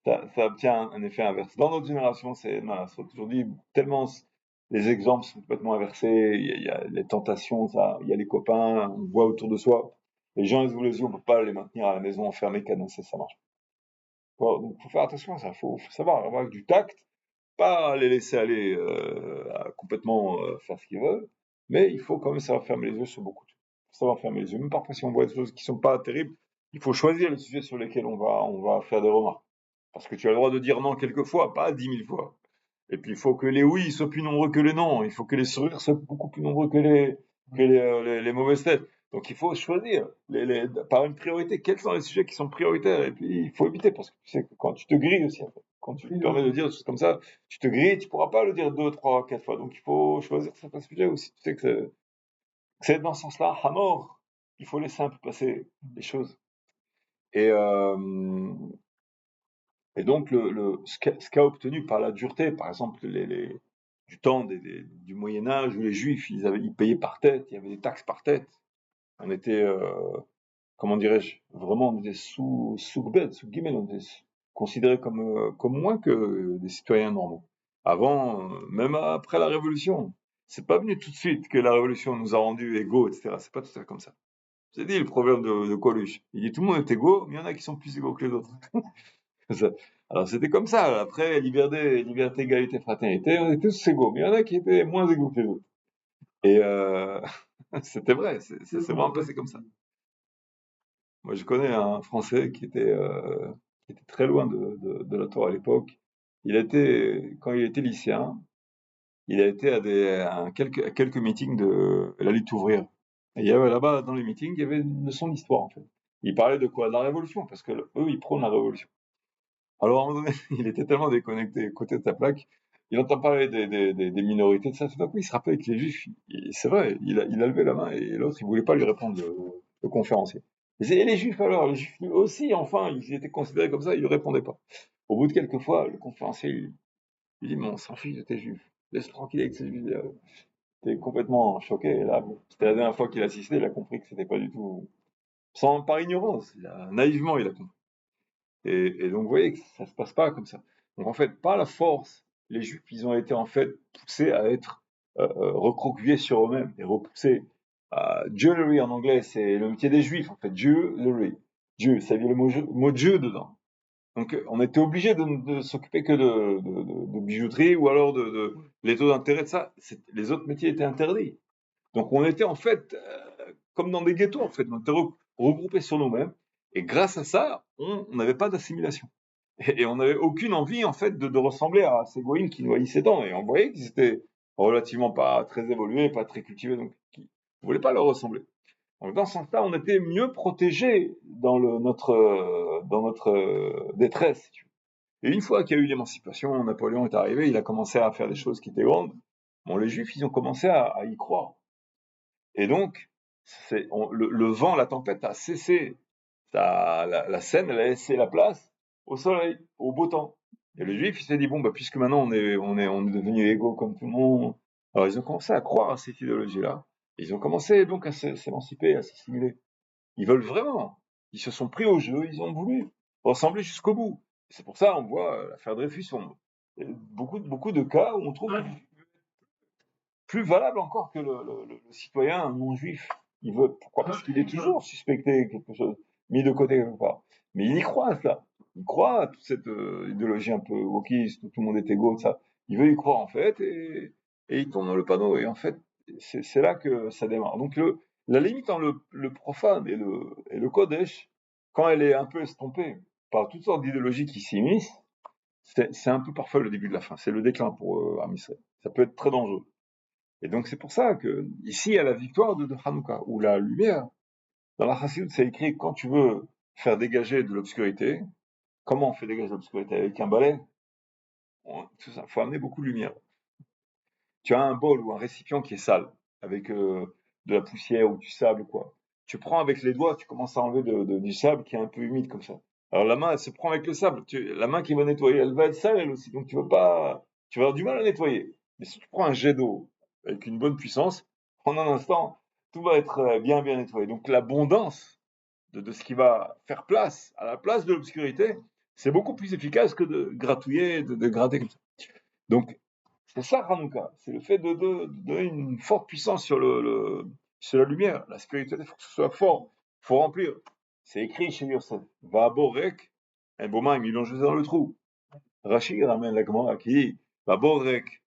ça obtient un effet inverse. Dans notre génération, c'est aujourd'hui tellement les exemples sont complètement inversés. Il y a les tentations, il y a les copains, on voit autour de soi. Les gens, ils ouvrent les yeux, on peut pas les maintenir à la maison enfermés, cadenassés, ça marche pas. Donc, faut faire attention à ça. Faut savoir avoir du tact, pas les laisser aller à complètement faire ce qu'ils veulent, mais il faut quand même savoir fermer les yeux sur beaucoup de choses. Il faut savoir fermer les yeux. Même parfois, si on voit des choses qui sont pas terribles, il faut choisir les sujets sur lesquels on va faire des remarques. Parce que tu as le droit de dire non quelquefois, pas 10 000 fois. Et puis il faut que les oui soient plus nombreux que les non. Il faut que les sourires soient beaucoup plus nombreux que les mauvaises têtes. Donc il faut choisir par une priorité. Quels sont les sujets qui sont prioritaires? Et puis il faut éviter parce que tu sais que quand tu te grilles aussi, en fait, quand tu te permets de dire des choses comme ça, tu te grilles, tu pourras pas le dire 2, 3, 4 fois. Donc il faut choisir certains sujets aussi. Tu sais que c'est dans ce sens-là, à mort. Il faut laisser un peu passer les choses. Et donc, ce qu'a obtenu par la dureté, par exemple, du temps du Moyen-Âge où les Juifs, ils payaient par tête, il y avait des taxes par tête. On était, comment dirais-je, vraiment on était sous guillemets, on était considérés comme moins que des citoyens normaux. Avant, même après la Révolution, c'est pas venu tout de suite que la Révolution nous a rendus égaux, etc. C'est pas tout à fait comme ça. J'ai dit le proverbe de Coluche. Il dit tout le monde est égaux, mais il y en a qui sont plus égaux que les autres. Alors c'était comme ça. Après, liberté, égalité, fraternité, on était tous égaux. Mais il y en a qui étaient moins égaux que les autres. Et c'était vrai, c'est vraiment passé comme ça. Moi, je connais un Français qui était très loin de la Torah à l'époque. Quand il était lycéen, il a été à quelques meetings de la lutte ouvrière. Et il y avait là-bas, dans les meetings, il y avait une leçon d'histoire, en fait. Il parlait de quoi? De la révolution, parce que eux, ils prônent la révolution. Alors, à un moment donné, il était tellement déconnecté côté de sa plaque, il entend parler des minorités, de ça, tout d'un coup, il se rappelle que les juifs, c'est vrai, il a levé la main et l'autre, il voulait pas lui répondre, le conférencier. Il disait, et les juifs alors? Les juifs aussi, enfin, ils étaient considérés comme ça, il lui répondait pas. Au bout de quelques fois, le conférencier, il dit, mais on s'en fiche de tes juifs. Laisse tranquille avec ces juifs. T'es complètement choqué. Et là, bon, c'était la dernière fois qu'il assistait, il a compris que c'était pas du tout, sans, par ignorance. Naïvement, il a compris. Et donc, vous voyez que ça se passe pas comme ça. Donc, en fait, par la force, les Juifs, ils ont été en fait poussés à être recroquevillés sur eux-mêmes et repoussés. Jewelry en anglais, c'est le métier des Juifs, en fait. Jewelry. Dieu, ça vient le mot Dieu dedans. Donc, on était obligé de s'occuper que de bijouterie ou alors les taux d'intérêt de ça. Les autres métiers étaient interdits. Donc, on était en fait comme dans des ghettos, en fait. On était regroupés sur nous-mêmes. Et grâce à ça, on n'avait pas d'assimilation. Et on n'avait aucune envie, en fait, de ressembler à ces goïms qui nous haïssaient tant. Et on voyait qu'ils étaient relativement pas très évolués, pas très cultivés, donc on ne voulait pas leur ressembler. Donc, dans ce sens-là, on était mieux protégés dans notre détresse, si tu veux. Et une fois qu'il y a eu l'émancipation, Napoléon est arrivé, il a commencé à faire des choses qui étaient grandes. Bon, les Juifs, ils ont commencé à y croire. Et donc, le vent, la tempête a cessé. La Seine, elle a laissé la place au soleil, au beau temps. Et le Juif, il s'est dit, bon, bah, puisque maintenant on est devenus égaux comme tout le monde. Alors, ils ont commencé à croire à cette idéologie-là. Ils ont commencé donc à s'émanciper, à s'assimiler. Ils veulent vraiment. Ils se sont pris au jeu, ils ont voulu ressembler jusqu'au bout. C'est pour ça, on voit l'affaire Dreyfus, beaucoup de cas où on trouve plus valable encore que le citoyen non juif. Il veut, pourquoi? Parce qu'il est toujours suspecté quelque chose, mis de côté quelque part. Mais il y croit à cela. Il croit à toute cette idéologie un peu wokiste, où tout le monde est égaux, ça. Il veut y croire en fait, et il tourne dans le panneau. Et en fait, c'est là que ça démarre. Donc la limite entre le profane et le Kodesh, quand elle est un peu estompée par toutes sortes d'idéologies qui s'immiscent, c'est un peu parfois le début de la fin. C'est le déclin pour Am Israël. Ça peut être très dangereux. Et donc c'est pour ça que ici il y a la victoire de Hanouka, ou la lumière. Dans la Chassidut, c'est écrit quand tu veux faire dégager de l'obscurité, comment on fait dégager de l'obscurité? Avec un balai, tout ça, faut amener beaucoup de lumière. Tu as un bol ou un récipient qui est sale, avec de la poussière ou du sable, quoi. Tu prends avec les doigts, tu commences à enlever du sable qui est un peu humide comme ça. Alors la main, elle se prend avec le sable. La main qui va nettoyer, elle va être sale elle aussi. Donc tu vas avoir du mal à nettoyer. Mais si tu prends un jet d'eau avec une bonne puissance, en un instant, tout va être bien nettoyé. Donc l'abondance de ce qui va faire place à la place de l'obscurité, c'est beaucoup plus efficace que de gratouiller, de gratter comme ça. Donc c'est ça Hanouka, c'est le fait de donner une forte puissance sur la lumière. La spiritualité, il faut que ce soit fort, il faut remplir. C'est écrit chez Yosef. Va borek, un beau maim, ils l'ont jeté dans le trou. Rachid ramène la Gemara qui dit va borek,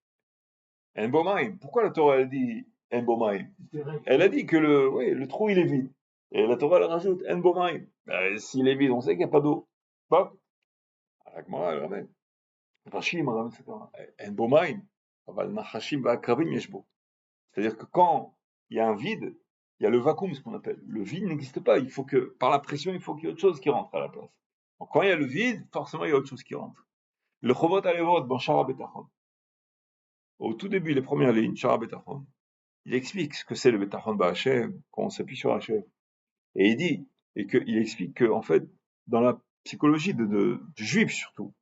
un beau maim. Pourquoi la Torah elle dit un beau maim? Elle a dit que le trou il est vide. Et la Torah elle rajoute un beau maim. S'il est vide, on sait qu'il n'y a pas d'eau. Bah, la Gemara elle ramène. Rachid me ramène cette Torah. Un beau maim. C'est-à-dire que quand il y a un vide, il y a le vacuum, ce qu'on appelle. Le vide n'existe pas. Il faut que, par la pression, il faut qu'il y ait autre chose qui rentre à la place. Donc, quand il y a le vide, forcément, il y a autre chose qui rentre. Le Chobot Alevot, dans Shara Betachon. Au tout début, les premières lignes, Shara Betachon, il explique ce que c'est le Betachon Ba'Hashem, quand on s'appuie sur Hachem. Et il explique que, en fait, dans la psychologie du juif surtout,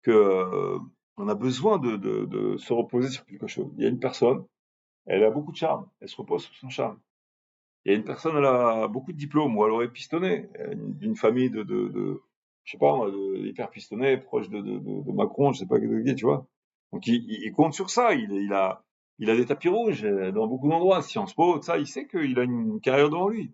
que, on a besoin de se reposer sur quelque chose. Il y a une personne, elle a beaucoup de charme, elle se repose sur son charme. Il y a une personne, elle a beaucoup de diplômes, ou elle aurait pistonné, d'une famille je sais pas, hyper pistonné, proche de Macron, je sais pas qui, tu vois. Donc il compte sur ça, il a des tapis rouges dans beaucoup d'endroits, Sciences Po, tout ça, il sait qu'il a une carrière devant lui.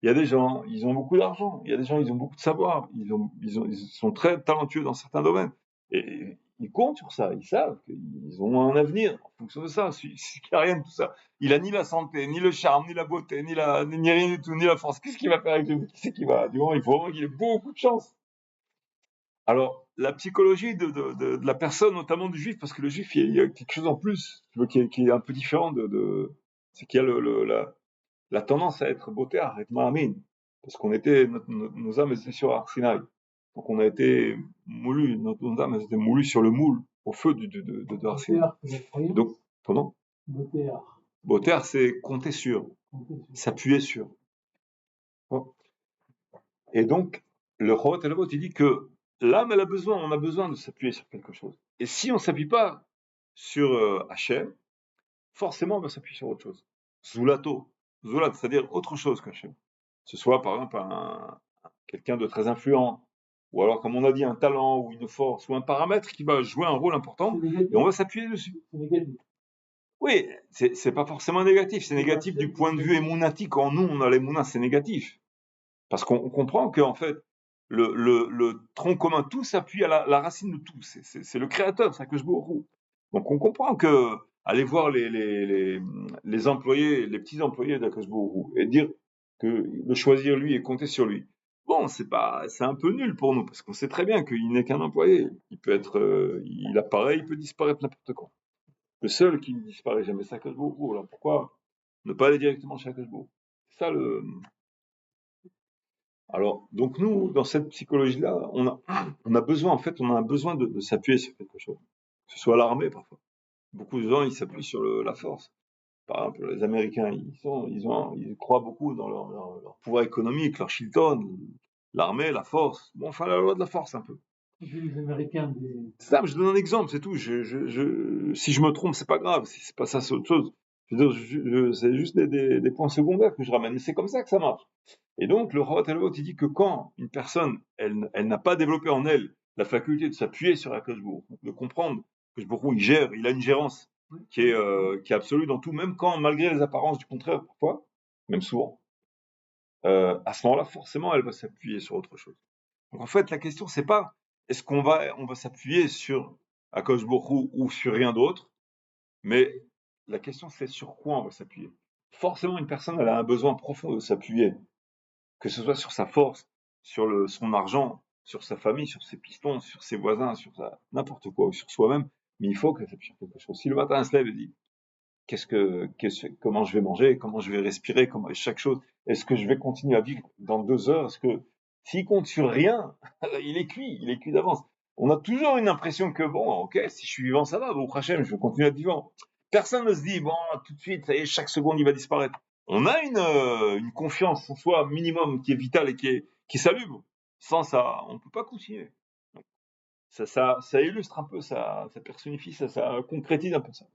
Il y a des gens, ils ont beaucoup d'argent, il y a des gens, ils ont beaucoup de savoir, ils sont très talentueux dans certains domaines. Et ils comptent sur ça, ils savent qu'ils ont un avenir en fonction de ça. Celui qui a rien de tout ça, il a ni la santé, ni le charme, ni la beauté, ni rien du tout, ni la force. Qu'est-ce qu'il va faire avec lui? Qui c'est qui va? Du moment, il faut vraiment qu'il ait beaucoup de chance. Alors, la psychologie de la personne, notamment du juif, parce que le juif, il y a quelque chose en plus, tu vois, qui est un peu différent c'est qu'il y a la tendance à être botéar, à être ma'amin, parce qu'on était, nos âmes étaient sur Har Sinaï. Donc on a été moulus, nos âmes étaient moulues sur le moule, au feu de Har Sinaï. Botéar, c'est la croyance. Donc, comment? Botéar. Botéar, c'est compter sur, s'appuyer sur. Bon. Et donc, le Chovat Elavot, il dit que l'âme, on a besoin de s'appuyer sur quelque chose. Et si on ne s'appuie pas sur Hachem, forcément on va s'appuyer sur autre chose. Zulato, Zulat, c'est-à-dire autre chose qu'Hachem. Ce soit par exemple quelqu'un de très influent, ou alors comme on a dit un talent, ou une force, ou un paramètre qui va jouer un rôle important, et on va s'appuyer dessus. C'est négatif. Oui, c'est pas forcément négatif, c'est négatif du point de vue émounatique. Quand nous on a l'émouna, c'est négatif. Parce qu'on comprend qu'en fait, le tronc commun, tout s'appuie à la racine de tout. C'est le créateur, c'est Akadosh Baruch Hu. Donc on comprend que aller voir les employés, les petits employés d'Akadosh Baruch Hu, et dire que de choisir lui et compter sur lui. Bon, c'est un peu nul pour nous, parce qu'on sait très bien qu'il n'est qu'un employé. Il peut être, il apparaît, il peut disparaître n'importe quand. Le seul qui ne disparaît jamais, c'est Akadosh Baruch Hu. Alors pourquoi ne pas aller directement chez Akadosh Baruch Hu? C'est ça le. Alors, donc nous, dans cette psychologie-là, on a besoin, en fait, on a un besoin de s'appuyer sur quelque chose. Que ce soit l'armée, parfois. Beaucoup de gens, ils s'appuient sur la force. Par exemple, les Américains, ils croient beaucoup dans leur pouvoir économique, leur Shilton, l'armée, la force. Bon, enfin, la loi de la force, un peu. Les Américains, C'est ça, je donne un exemple, c'est tout. Si je me trompe, c'est pas grave. Si c'est pas ça, c'est autre chose. Je veux dire, c'est juste des points secondaires que je ramène. Mais c'est comme ça que ça marche. Et donc, le Ravat Elavot, il dit que quand une personne, elle n'a pas développé en elle la faculté de s'appuyer sur Akadosh Baruch Hu, de comprendre que Baruch Hu, il gère, il a une gérance qui est absolue dans tout, même quand, malgré les apparences du contraire, parfois, même souvent, à ce moment-là, forcément, elle va s'appuyer sur autre chose. Donc, en fait, la question, c'est pas est-ce qu'on va s'appuyer sur Akadosh Baruch Hu ou sur rien d'autre, mais la question, c'est sur quoi on va s'appuyer. Forcément, une personne, elle a un besoin profond de s'appuyer, que ce soit sur sa force, sur son argent, sur sa famille, sur ses pistons, sur ses voisins, sur n'importe quoi, ou sur soi-même, mais il faut qu'elle s'appuie sur quelque chose. Si le matin elle se lève et dit comment je vais manger, comment je vais respirer, chaque chose, est-ce que je vais continuer à vivre dans 2 heures, s'il compte sur rien, il est cuit d'avance. On a toujours une impression que bon, ok, si je suis vivant, ça va, bon, Hachem, je vais continuer à être vivant. Personne ne se dit, bon, tout de suite, ça y est, chaque seconde, il va disparaître. On a une confiance en soi minimum qui est vitale et qui est salubre. Sans ça, on ne peut pas continuer. Ça illustre un peu, ça personnifie, ça concrétise un peu ça.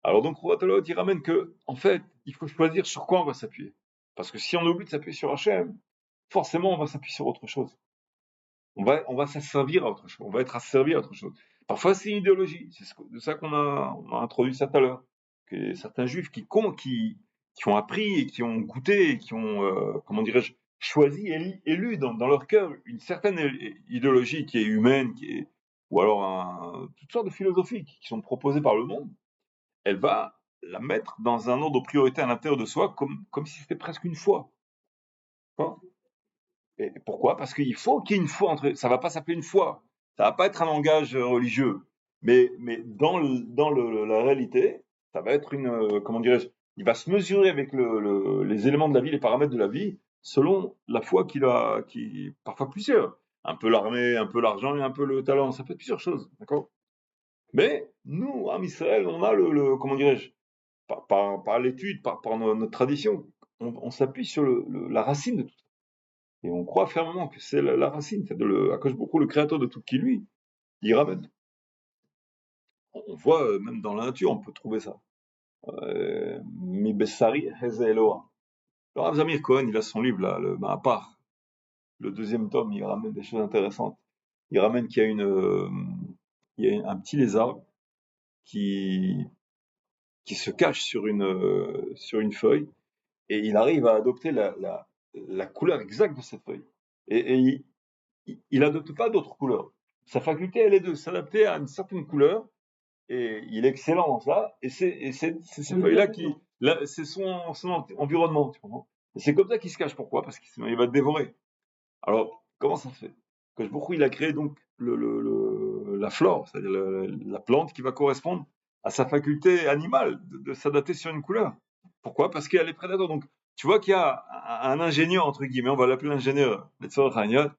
Alors donc, Rouatalot, il ramène que, en fait, il faut choisir sur quoi on va s'appuyer. Parce que si on oublie de s'appuyer sur Hachem, forcément, on va s'appuyer sur autre chose. On va s'asservir à autre chose. On va être asservi à autre chose. Parfois, c'est une idéologie. C'est de ça qu'on a introduit ça tout à l'heure. Que certains juifs qui ont appris et qui ont goûté et qui ont, comment dirais-je, choisi, élu dans leur cœur une certaine idéologie qui est humaine, ou alors toutes sortes de philosophies qui sont proposées par le monde, elle va la mettre dans un ordre de priorité à l'intérieur de soi, comme si c'était presque une foi. Hein. Et pourquoi? Parce qu'il faut qu'il y ait une foi entre. Ça va pas s'appeler une foi. Ça va pas être un langage religieux. Mais dans la réalité, ça va être comment dirais-je, il va se mesurer avec les éléments de la vie, les paramètres de la vie, selon la foi parfois plusieurs. Un peu l'armée, un peu l'argent et un peu le talent. Ça peut être plusieurs choses, d'accord? Mais nous, en Israël, on a comment dirais-je, par l'étude, par notre tradition, on s'appuie sur la racine de tout ça. Et on croit fermement que c'est la racine, c'est Akadosh Baruch Hu, le créateur de tout qui lui, il ramène. On voit même dans la nature, on peut trouver ça. Mi Bessari Heze Eloa. Le Rav Zamir Cohen, il a son livre là, le Mahapar, le 2e tome, il ramène des choses intéressantes. Il ramène qu'il y a un petit lézard qui se cache sur une feuille, et il arrive à adopter la couleur exacte de cette feuille. Et il n'adopte pas d'autres couleurs. sa faculté, elle est de s'adapter à une certaine couleur, et il est excellent dans ça, et c'est ces feuilles-là c'est son environnement, tu comprends? Et c'est comme ça qu'il se cache. Pourquoi? Parce que sinon il va te dévorer. Alors, comment ça se fait? Que beaucoup il a créé donc la flore, c'est-à-dire la plante qui va correspondre à sa faculté animale de s'adapter sur une couleur. Pourquoi? Parce qu'elle est prédateur. Donc, tu vois qu'il y a un ingénieur, entre guillemets, on va l'appeler l'ingénieur, Letzor Hanyot,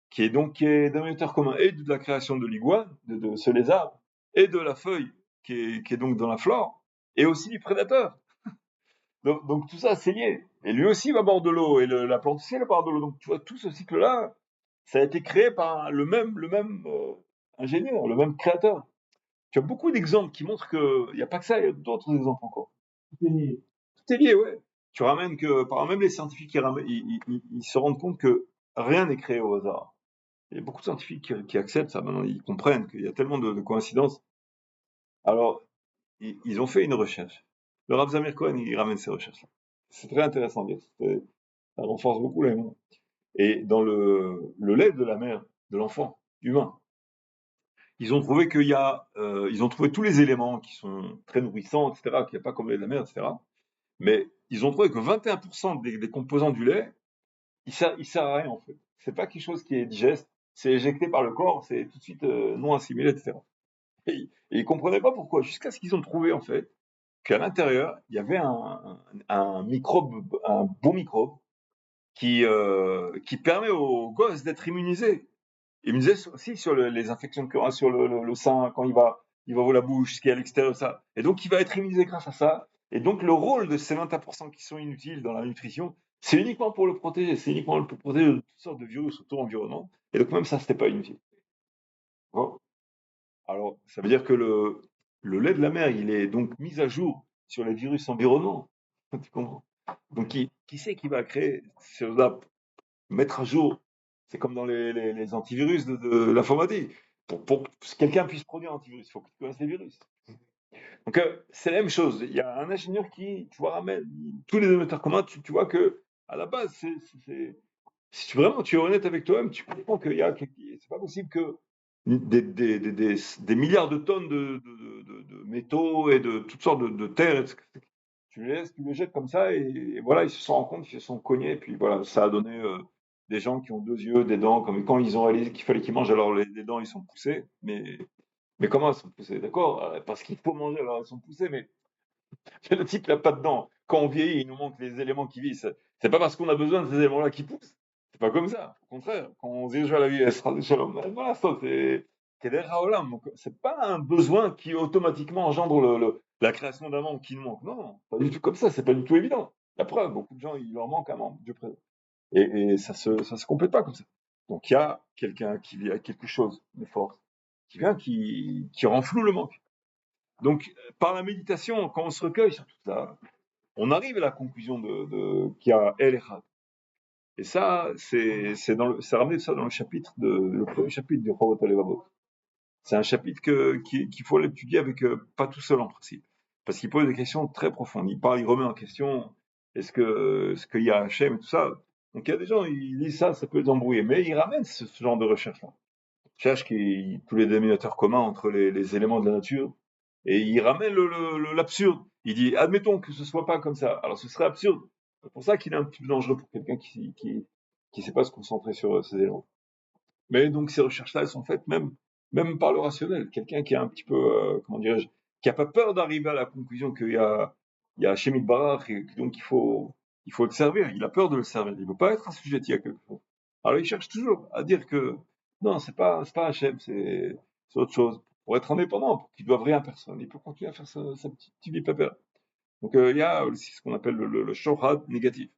qui est dominateur commun et de la création de l'iguane, de ce lézard, et de la feuille, qui est donc dans la flore, et aussi du prédateur. Donc tout ça, c'est lié. Et lui aussi va boire de l'eau, et la plante aussi, elle va boire de l'eau. Donc tu vois, tout ce cycle-là, ça a été créé par le même ingénieur, le même créateur. Tu as beaucoup d'exemples qui montrent qu'il n'y a pas que ça, il y a d'autres exemples encore. Tout est lié. Tout est lié, ouais. Tu ramènes que, par même les scientifiques, ils se rendent compte que rien n'est créé au hasard. Il y a beaucoup de scientifiques qui acceptent ça maintenant, ils comprennent qu'il y a tellement de coïncidences. Alors, ils ont fait une recherche. Le Rav Zamir Cohen, il ramène ces recherches-là. C'est très intéressant de dire. Ça renforce beaucoup les mots. Et dans le lait de la mère, de l'enfant, humain, ils ont trouvé ils ont trouvé tous les éléments qui sont très nourrissants, etc., qu'il n'y a pas comme le lait de la mère, etc. Mais ils ont trouvé que 21% des composants du lait, il sert à rien, en fait. C'est pas quelque chose qui est digeste, c'est éjecté par le corps, c'est tout de suite non assimilé, etc. Et ils comprenaient pas pourquoi, jusqu'à ce qu'ils ont trouvé, en fait, qu'à l'intérieur, il y avait un microbe, un bon microbe, qui permet aux gosses d'être immunisés. Immunisés aussi sur les infections qu'il y aura sur le sein quand il va ouvrir la bouche, ce qui est à l'extérieur de ça. Et donc, il va être immunisé grâce à ça. Et donc, le rôle de ces 21% qui sont inutiles dans la nutrition, c'est uniquement pour le protéger. C'est uniquement pour le protéger de toutes sortes de virus autour de l'environnement. Et donc, même ça, c'était pas inutile. Bon. Alors, ça veut dire que le lait de la mère, il est donc mis à jour sur les virus environnants. Tu comprends? Donc, qui c'est qui va créer cela, mettre à jour? C'est comme dans les antivirus de l'informatique. Pour que quelqu'un puisse produire un antivirus, il faut qu'il connaisse les virus. Donc, c'est la même chose. Il y a un ingénieur qui, tu vois, ramène tous les émetteurs communs. Tu vois que, à la base, si vraiment tu es honnête avec toi-même, tu comprends c'est pas possible que des milliards de tonnes de métaux et de toutes sortes de terres, tu les jettes comme ça, et voilà, ils se sont rendus compte, ils se sont cognés, et puis voilà, ça a donné des gens qui ont deux yeux, des dents, comme quand ils ont réalisé qu'il fallait qu'ils mangent, alors les dents, ils sont poussés, mais comment elles sont poussées? D'accord, parce qu'il faut manger, alors elles sont poussées, mais le type n'a pas de dents. Quand on vieillit, il nous manque les éléments qui vivent. C'est pas parce qu'on a besoin de ces éléments-là qui poussent. C'est pas comme ça. Au contraire, quand on se dirige vers la vie, voilà, ça, c'est Keder Haolam. Donc, c'est pas un besoin qui automatiquement engendre la création d'un membre qui nous manque. Non, pas du tout comme ça. C'est pas du tout évident. La preuve, beaucoup de gens, il leur manque un membre. Dieu présent. Et ça se complète pas comme ça. Donc, il y a quelqu'un qui vit avec quelque chose de fort, qui vient, qui renfloue le manque. Donc, par la méditation, quand on se recueille sur tout ça, on arrive à la conclusion qu'il y a El Echad. Et ça, c'est ramené ça dans le premier chapitre du Chovot HaLevavot. C'est un chapitre qu'il faut l'étudier avec, pas tout seul en principe. Parce qu'il pose des questions très profondes. Il remet en question, ce qu'il y a Hachem et tout ça. Donc il y a des gens, ils lisent ça, ça peut les embrouiller. Mais il ramène ce genre de recherche-là. Cherche tous les dénominateurs communs entre les éléments de la nature, et il ramène l'absurde. Il dit, admettons que ce soit pas comme ça. Alors ce serait absurde. C'est pour ça qu'il est un petit peu dangereux pour quelqu'un qui sait pas se concentrer sur ces éléments. Mais donc ces recherches-là, elles sont faites même par le rationnel. Quelqu'un qui est un petit peu, comment dirais-je, qui a pas peur d'arriver à la conclusion qu'il y a Hachem Barach, et donc il faut le servir. Il a peur de le servir. Il veut pas être assujetti à quelque chose. Alors il cherche toujours à dire que non, c'est pas Hachem, c'est autre chose. Pour être indépendant, pour qu'il ne doive rien à personne, il peut continuer à faire sa petite vie pépère. Donc il y a aussi ce qu'on appelle le shohad négatif.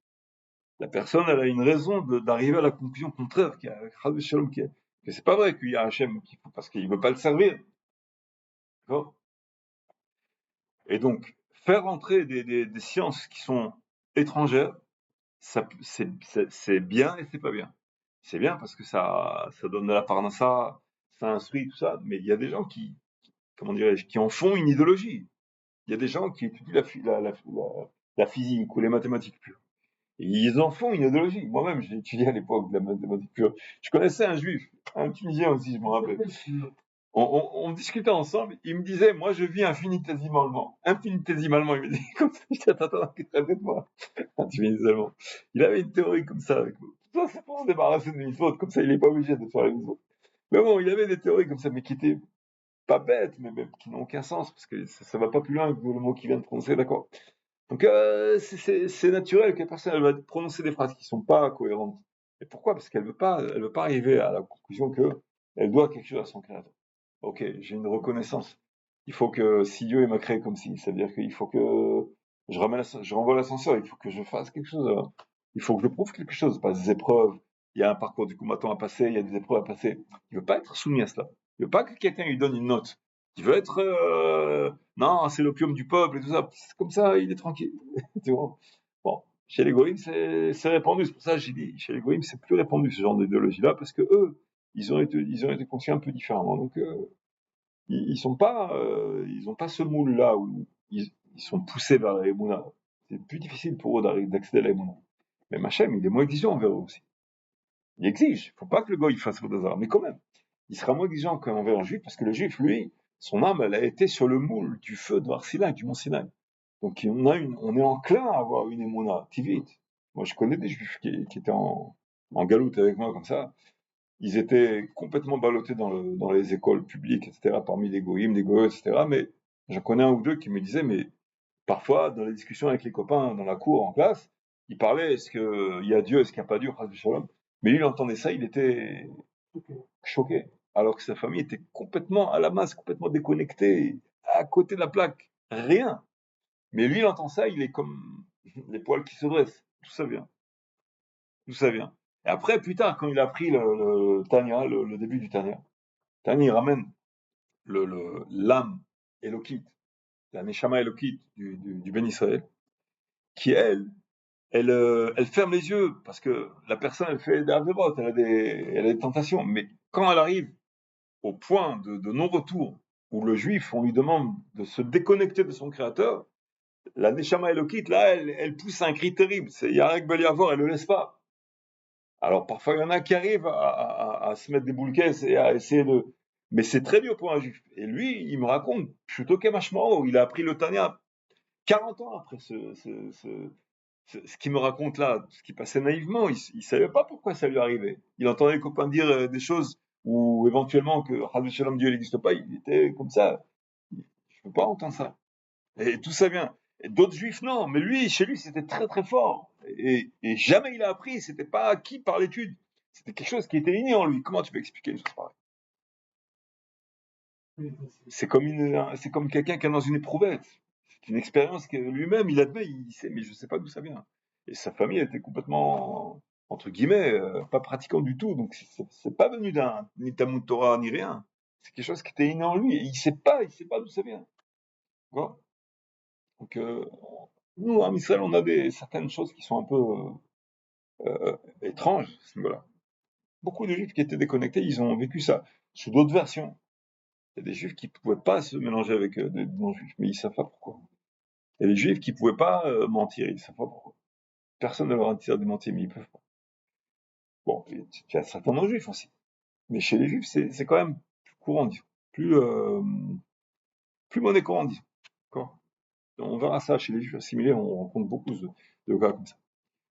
La personne, elle a une raison d'arriver à la conclusion contraire, que c'est pas vrai qu'il y a Hachem, parce qu'il veut pas le servir. D'accord? Et donc, faire entrer des sciences qui sont étrangères, c'est bien et c'est pas bien. C'est bien parce que ça donne de la parnassa, ça instruit, tout ça, mais il y a des gens comment dirais-je, qui en font une idéologie. Il y a des gens qui étudient la physique ou les mathématiques pures. Et ils en font une idéologie. Moi-même, j'ai étudié à l'époque de la mathématique pure. Je connaissais un juif, un Tunisien aussi, je me rappelle. On discutait ensemble, il me disait, moi je vis infinitésimalement. Infinitésimalement, il me dit comme ça. Je dis, attends, répète-moi. Infinitésimalement. Il avait une théorie comme ça avec nous. Ça, c'est pour se débarrasser de mitzvot, comme ça il n'est pas obligé de faire les mitzvot. Mais bon, il avait des théories comme ça, mais qui étaient pas bêtes, mais même qui n'ont aucun sens, parce que ça va pas plus loin que le mot qu'il vient de prononcer, d'accord. Donc c'est naturel que la personne elle va prononcer des phrases qui sont pas cohérentes. Et pourquoi? Parce qu'elle veut pas arriver à la conclusion que elle doit quelque chose à son créateur. Ok, j'ai une reconnaissance. Il faut que si Dieu m'a créé comme si, c'est-à-dire qu'il faut que je renvoie l'ascenseur, il faut que je fasse quelque chose. Il faut que je prouve quelque chose, pas des épreuves. Il y a un parcours du combattant à passer, il y a des épreuves à passer. Il veut pas être soumis à cela. Il veut pas que quelqu'un lui donne une note. Il veut être non, c'est l'opium du peuple et tout ça. C'est comme ça, il est tranquille. Tu vois. Bon, chez les goïms, c'est répandu. C'est pour ça que j'ai dit, chez les goïms, c'est plus répandu ce genre d'idéologie-là, parce que eux, ils ont été conçus un peu différemment. Donc, ils ont pas ce moule-là où ils sont poussés vers la Emouna. C'est plus difficile pour eux d'accéder à la Emouna. Mais Hachem, il est moins exigeant envers eux aussi. Il exige. Il faut pas que le goy fasse Vodazara, mais quand même. Il sera moins exigeant qu'envers un juif, parce que le juif, lui, son âme, elle a été sur le moule du feu de Varsinaï, du mont Sinaï. Donc on est enclin à avoir une Emouna, tivite. Moi, je connais des juifs qui étaient en galoute avec moi comme ça. Ils étaient complètement ballottés dans les écoles publiques, etc., parmi les goïms, les goïs, etc. Mais j'en connais un ou deux qui me disaient, mais parfois, dans les discussions avec les copains dans la cour, en classe, ils parlaient, est-ce qu'il y a Dieu, est-ce qu'il n'y a pas Dieu, Shalom. Mais lui, il entendait ça, il était choqué. Alors que sa famille était complètement à la masse, complètement déconnectée, à côté de la plaque. Rien. Mais lui, il entend ça, il est comme les poils qui se dressent. Tout ça vient. D'où ça vient. Et après, plus tard, quand il a appris le Tanya, le début du Tanya, Tanya, il ramène l'âme Elokite, la Neshama Elokite du Ben Israël, qui elle ferme les yeux, parce que la personne, elle fait des avérotes, elle a des tentations, mais quand elle arrive au point de non-retour, où le juif, on lui demande de se déconnecter de son créateur, la Neshama Elokite, là, elle pousse un cri terrible, c'est Yarek Beliavor, elle le laisse pas. Alors parfois il y en a qui arrivent à se mettre des boules caisses et à essayer de... Mais c'est très dur pour un juif. Et lui, il me raconte, Pshutoke Mashmao, il a appris le Tanya 40 ans après ce qu'il me raconte là, ce qui passait naïvement, il savait pas pourquoi ça lui arrivait. Il entendait les copains dire des choses où éventuellement que Hadou Shalom Dieu n'existe pas, il était comme ça. Je peux pas entendre ça. Et tout ça vient. Et d'autres juifs, non. Mais lui, chez lui, c'était très très fort. Et jamais il a appris. C'était pas acquis par l'étude. C'était quelque chose qui était inné en lui. Comment tu peux expliquer une chose pareille? C'est comme quelqu'un qui est dans une éprouvette. C'est une expérience que lui-même, il admet, il sait, mais je sais pas d'où ça vient. Et sa famille était complètement, entre guillemets, pas pratiquant du tout. Donc c'est pas venu ni Talmud Torah, ni rien. C'est quelque chose qui était inné en lui. Et il sait pas d'où ça vient. Quoi. Donc, nous, en Israël, on a certaines choses qui sont un peu étranges, à ce niveau-là. Beaucoup de juifs qui étaient déconnectés, ils ont vécu ça. Sous d'autres versions, il y a des juifs qui ne pouvaient pas se mélanger avec des non-juifs, mais ils ne savent pas pourquoi. Il y a des juifs qui ne pouvaient pas mentir, ils ne savent pas pourquoi. Personne ne leur a interdit de mentir, mais ils ne peuvent pas. Bon, il y a certains non-juifs aussi. Mais chez les juifs, c'est quand même plus courant, disons. Plus monnaie courante, disons. D'accord. On verra ça chez les juifs assimilés, on rencontre beaucoup de cas comme ça.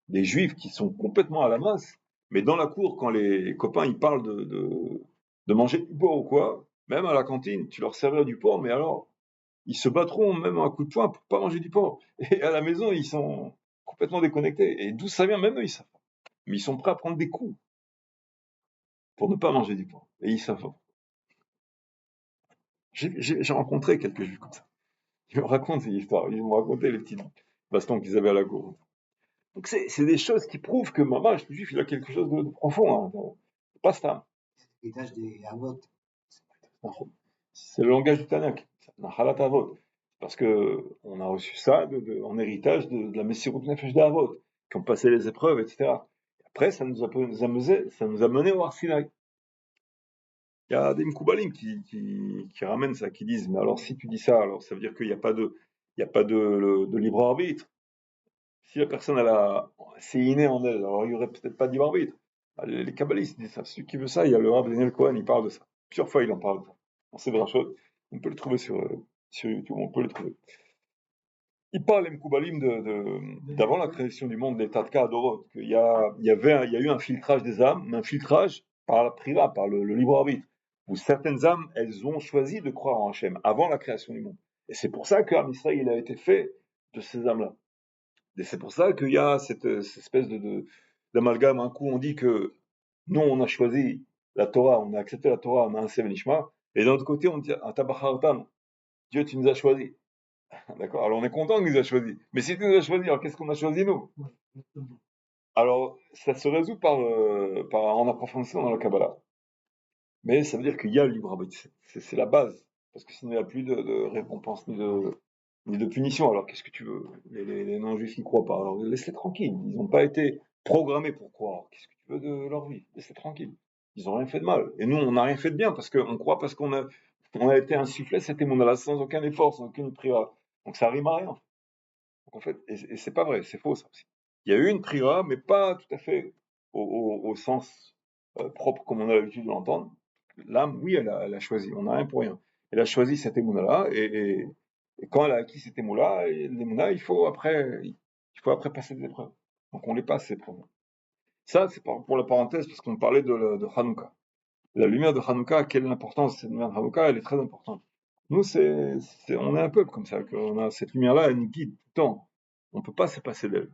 Des juifs qui sont complètement à la masse, mais dans la cour, quand les copains ils parlent de manger du porc ou quoi, même à la cantine, tu leur serviras du porc, mais alors, ils se battront même à coups de poing pour pas manger du porc. Et à la maison, ils sont complètement déconnectés. Et d'où ça vient, même eux, ils savent pas. Mais ils sont prêts à prendre des coups pour ne pas manger du porc. Et ils savent pas. J'ai rencontré quelques juifs comme ça. Ils me racontent ces histoires. Ils m'ont raconté les petits bastons qu'ils avaient à la cour. Donc c'est des choses qui prouvent que maman, le juif, il a quelque chose de profond. Hein. Pas ça. L'héritage des Havot. C'est le langage du Tanakh. Nahalat Avot. Parce que on a reçu ça en héritage de la Messirut Nefesh d'Avot, qui ont passé les épreuves, etc. Après, ça nous a mené au Arsinaï. Il y a des Mkoubalim qui ramènent ça, qui disent, mais alors si tu dis ça, alors ça veut dire qu'il n'y a pas de libre arbitre. Si la personne, c'est inné en elle, alors il n'y aurait peut-être pas de libre arbitre. Les kabbalistes disent ça. Celui qui veut ça, il y a le Rav Daniel Cohen, il parle de ça. Plusieurs fois, il en parle de ça. On sait de la chose. On peut le trouver sur YouTube, on peut le trouver. Il parle, les Mkoubalim, d'avant la création du monde, des Tatka Adorot, qu'il y a eu un filtrage des âmes, mais un filtrage par la priva, par le libre arbitre, où certaines âmes, elles ont choisi de croire en Hachem avant la création du monde. Et c'est pour ça qu'Am Israël, il a été fait de ces âmes-là. Et c'est pour ça qu'il y a cette espèce d'amalgame. Un coup, on dit que nous, on a choisi la Torah, on a accepté la Torah, on a un Sevenishma, et d'un autre côté, on dit Atabachartan, Dieu, tu nous as choisis. D'accord. Alors on est content qu'il nous a choisi. Mais si tu nous as choisi, alors qu'est-ce qu'on a choisi nous? Ouais, exactement. Alors ça se résout en approfondissant dans la Kabbalah. Mais ça veut dire qu'il y a le libre arbitre. C'est la base. Parce que sinon il n'y a plus de récompense ni de punition. Alors qu'est-ce que tu veux? Les non-juifs qui croient pas. Alors laisse-les tranquilles. Ils n'ont pas été programmés pour croire. Qu'est-ce que tu veux de leur vie? Laisse-les tranquilles. Ils n'ont rien fait de mal. Et nous, on n'a rien fait de bien parce qu'on croit, parce qu'on a été insufflé cet émouna-là sans aucun effort, sans aucune prière. Donc ça rime à rien. En fait, et c'est pas vrai, c'est faux ça aussi. Il y a eu une prière, mais pas tout à fait au sens propre comme on a l'habitude de l'entendre. L'âme, oui, elle a choisi, on n'a rien pour rien. Elle a choisi cet émouna-là, et quand elle a acquis cet émouna-là, l'émouna, il faut après passer des épreuves. Donc on les passe ces épreuves. Ça, c'est pour la parenthèse, parce qu'on parlait de Hanouka. La lumière de Hanouka, quelle est l'importance de cette lumière de Hanouka? Elle est très importante. Nous, on est un peuple comme ça, qu'on a cette lumière-là, elle nous guide tout le temps. On ne peut pas se passer d'elle.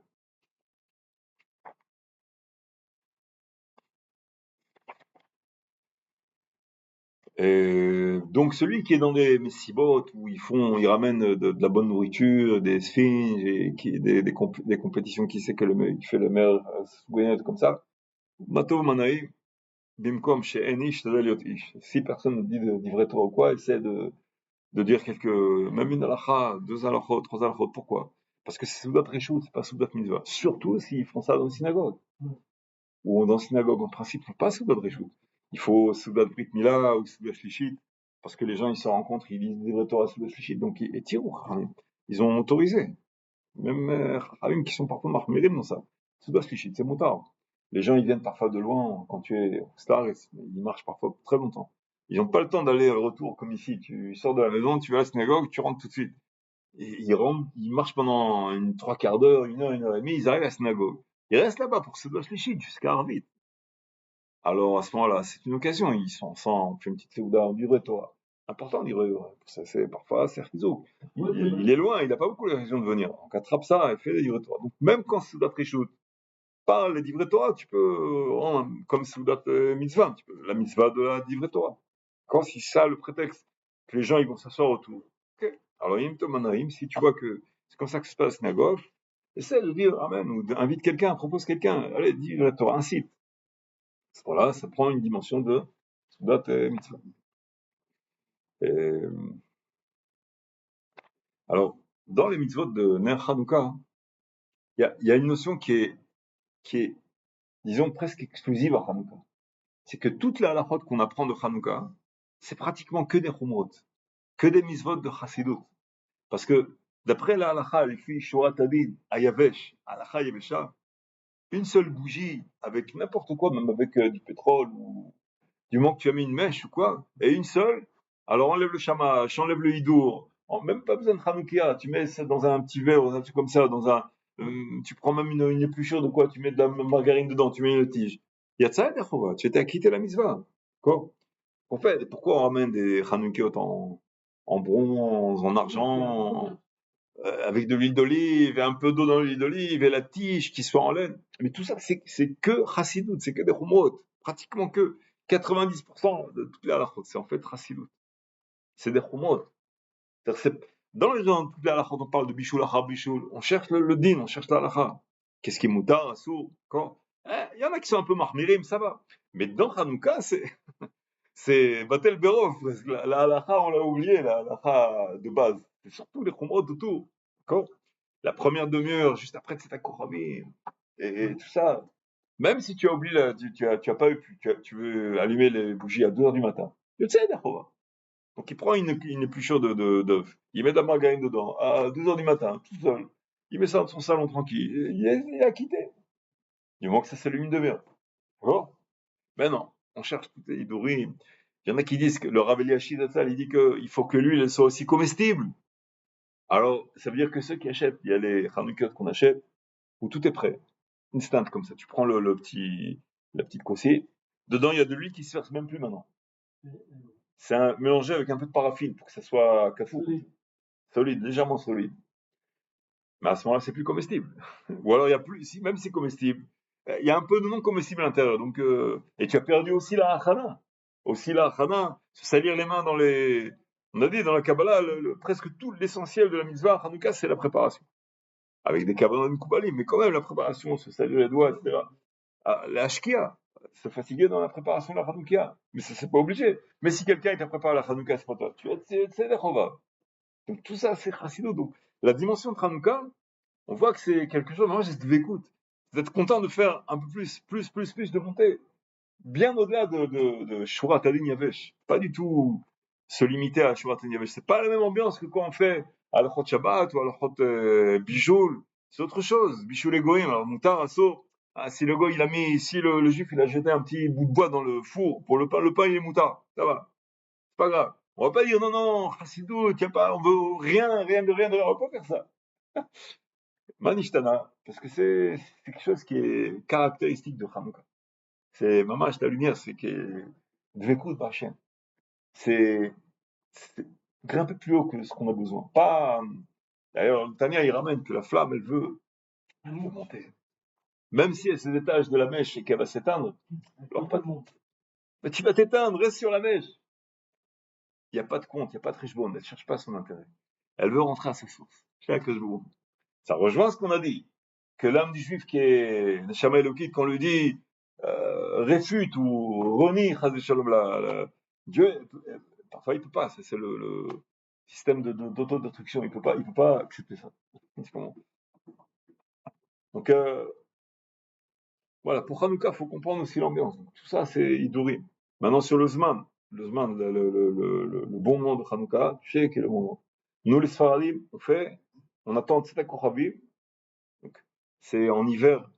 Et donc celui qui est dans des messibotes où ils ramènent de la bonne nourriture, des sphinges et des compétitions qui sait qui fait le meilleur souvenir comme ça. Matov Manaï, Bimkom chez Enish, Ish. Si personne ne dit vrai Torah ou quoi, essaie de dire même une halakha, deux halakhot, trois halakhot. Pourquoi? Parce que c'est Soudat Reshut, c'est pas Soudat Mitzvah. Surtout s'ils font ça dans une synagogue. Ou dans une synagogue, en principe, il ne faut pas Soudat Reshut. Il faut Soudat Brit Mila ou Soudat Shlichit, parce que les gens, ils se rencontrent, ils lisent des vrais Torah Soudat Shlichit, donc et tirou, ils ont autorisé. Même Khalim qui sont parfois marmérim dans ça. Soudat Shlichit, c'est moutard. Les gens, ils viennent parfois de loin, quand tu es star, ils marchent parfois très longtemps. Ils n'ont pas le temps d'aller retour comme ici. Tu sors de la maison, tu vas à la synagogue, tu rentres tout de suite. Et ils marchent pendant une 3/4 d'heure, une heure et demie, ils arrivent à la synagogue. Ils restent là-bas pour se Shlichit jusqu'à Arvit. Alors à ce moment-là, c'est une occasion, ils sont ensemble, on fait une petite séouda, du vrai Torah. Important du vrai Torah. Ça, c'est parfois c'est Rizou. Il est loin, il n'a pas beaucoup l'occasion de venir. Donc attrape ça et fais les livrets Torah. Donc même quand Soudat Reshut parle les livrets Torah, tu peux, comme Soudat Mitzvah, la mitzvah de la livrets Torah. Quand c'est ça le prétexte, que les gens ils vont s'asseoir autour. Okay. Alors si tu vois que c'est comme ça que se passe la synagogue, essaie de dire Amen, ou invite quelqu'un, propose quelqu'un, allez, dis livrets Torah, incite. À ce moment-là, ça prend une dimension de Soudat Mitzvah. Et, alors, dans les mitzvot de Ner Hanouka, il y a une notion qui est, disons, presque exclusive à Hanouka. C'est que toute la halachot qu'on apprend de Hanouka, c'est pratiquement que des chumrot, que des mitzvot de Chassidut. Parce que, d'après la halacha, les filles Shorat Adin, Ayavesh, halacha Yavesha, une seule bougie, avec n'importe quoi, même avec du pétrole, ou du moment que tu as mis une mèche ou quoi, et une seule, alors enlève le shamash, enlève le hidour, même pas besoin de Hanoukia, tu mets ça dans un petit verre, un truc comme ça, tu prends même une épluchure de quoi, tu mets de la margarine dedans, tu mets une tige. Il y a de ça, tu étais à quitter la mitzvah. Quoi? En fait, pourquoi on ramène des Hanoukiot en bronze, en argent, avec de l'huile d'olive, et un peu d'eau dans l'huile d'olive, et la tige qui soit en laine? Mais tout ça, c'est que Chassidut, c'est que des Chumrot, pratiquement que 90% de toutes les halachot, c'est en fait Chassidut. C'est des Chumrot. Dans toutes les halachot, on parle de Bishul, Achar Bishul, on cherche le din, on cherche l'halacha. Qu'est-ce qui est moutard, assour, quand? Il y en a qui sont un peu marmirim, ça va. Mais dans Hanouka, c'est Batel Berov, la halakha, on l'a oublié, la halakha de base. C'est surtout les chumrot autour. D'accord? La première demi-heure, juste après Tzedakah Koravim, et tout ça. Même si tu as oublié, tu as pas eu, tu veux allumer les bougies à 2h du matin. Tu sais, d'accord. Donc il prend une épluchure d'œuf, il met de la margarine dedans, à 2h du matin, tout seul. il met ça dans son salon tranquille, il a quitté. Du moment que ça s'allume une demi-heure. D'accord? Mais non, on cherche toutes les Hidurim. Il y en a qui disent que le Rav Eliashib Zatzal, il dit qu'il faut que l'huile elle soit aussi comestible. Alors, ça veut dire que ceux qui achètent, il y a les Hanoukiot qu'on achète, où tout est prêt. Instant comme ça. Tu prends la petite cossée. Dedans, il y a de l'huile qui se verse même plus maintenant. C'est mélangé avec un peu de paraffine pour que ça soit cafou. Solide, légèrement solide. Mais à ce moment-là, c'est plus comestible. Ou alors, il y a plus, si, même si c'est comestible, il y a un peu de non comestible à l'intérieur. Donc, et tu as perdu aussi la hachana. Aussi la hachana, se salir les mains dans les. On a dit dans la Kabbalah, presque tout l'essentiel de la mitzvah Hanouka, c'est la préparation. Avec des kavanot koubalim, mais quand même la préparation, se salir les doigts, etc. Ah, la shkia, se fatiguer dans la préparation de la Hanouka. Mais ça, c'est pas obligé. Mais si quelqu'un t'a préparé la Hanouka, c'est pas toi. Tu vas c'est la chova. Donc tout ça, c'est chassidou. Donc la dimension de Hanouka, on voit que c'est quelque chose. Moi, j'ai dit, écoute, vous êtes content de faire un peu plus de montée. Bien au-delà de Shurat Adin Yavesh. Pas du tout se limiter à Shurat Adin Yavesh. C'est pas la même ambiance que quand on fait à l'Achot Shabbat ou à l'Achot Bijoul. C'est autre chose. Bijoul Egoïm, alors Moutar, Asso. Ah, si le goy, il a mis, si le juif, il a jeté un petit bout de bois dans le four pour le pain il est Moutar. Ça va. C'est pas grave. On va pas dire non, Chassidou, tiens pas, on veut rien de rien. On va pas faire ça. Manishtana, parce que c'est quelque chose qui est caractéristique de Hanouka. C'est mamash la lumière, c'est que Dvekout Bachem. C'est grimper plus haut que ce qu'on a besoin. Pas. D'ailleurs, Tania il ramène que la flamme, elle veut monter. Même si elle s'étage de la mèche et qu'elle va s'éteindre, alors pas de monte. Mais tu vas t'éteindre, reste sur la mèche. Il n'y a pas de compte, il n'y a pas de richbonne, elle ne cherche pas son intérêt. Elle veut rentrer à sa source. Ça rejoint ce qu'on a dit. Que l'âme du juif qui est Neshama Elokit, qu'on lui dit réfute ou renie Dieu, parfois il peut pas, c'est le système d'autodestruction, il peut pas accepter ça. Donc voilà, pour Hanouka, il faut comprendre aussi l'ambiance. Donc, tout ça, c'est Hidurim. Maintenant sur le Zman, le bon moment de Hanouka, tu sais quel est le bon moment. Nous les Sfaradim, on attend Tzedek Kochavim, donc c'est en hiver,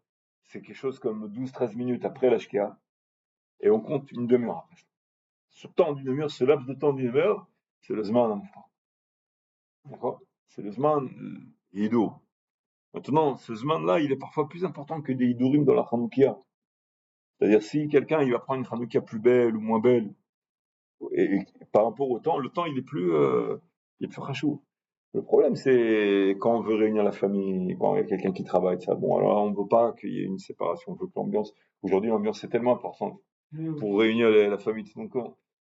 c'est quelque chose comme 12-13 minutes après la Shkia, et on compte une demi-heure après. Ce temps d'une demi-heure, ce laps de temps d'une demi-heure, c'est le Zman Amoufa. D'accord? C'est le Zman Hidour. Maintenant, ce Zman-là, il est parfois plus important que des Hidurim dans la Hanoukia. C'est-à-dire, si quelqu'un il va prendre une Hanoukia plus belle ou moins belle, et par rapport au temps, le temps il est plus rachou. Le problème, c'est quand on veut réunir la famille, quand il y a quelqu'un qui travaille, ça. Bon, alors on ne veut pas qu'il y ait une séparation, on veut que l'ambiance. Aujourd'hui, l'ambiance est tellement importante pour réunir la famille. Donc,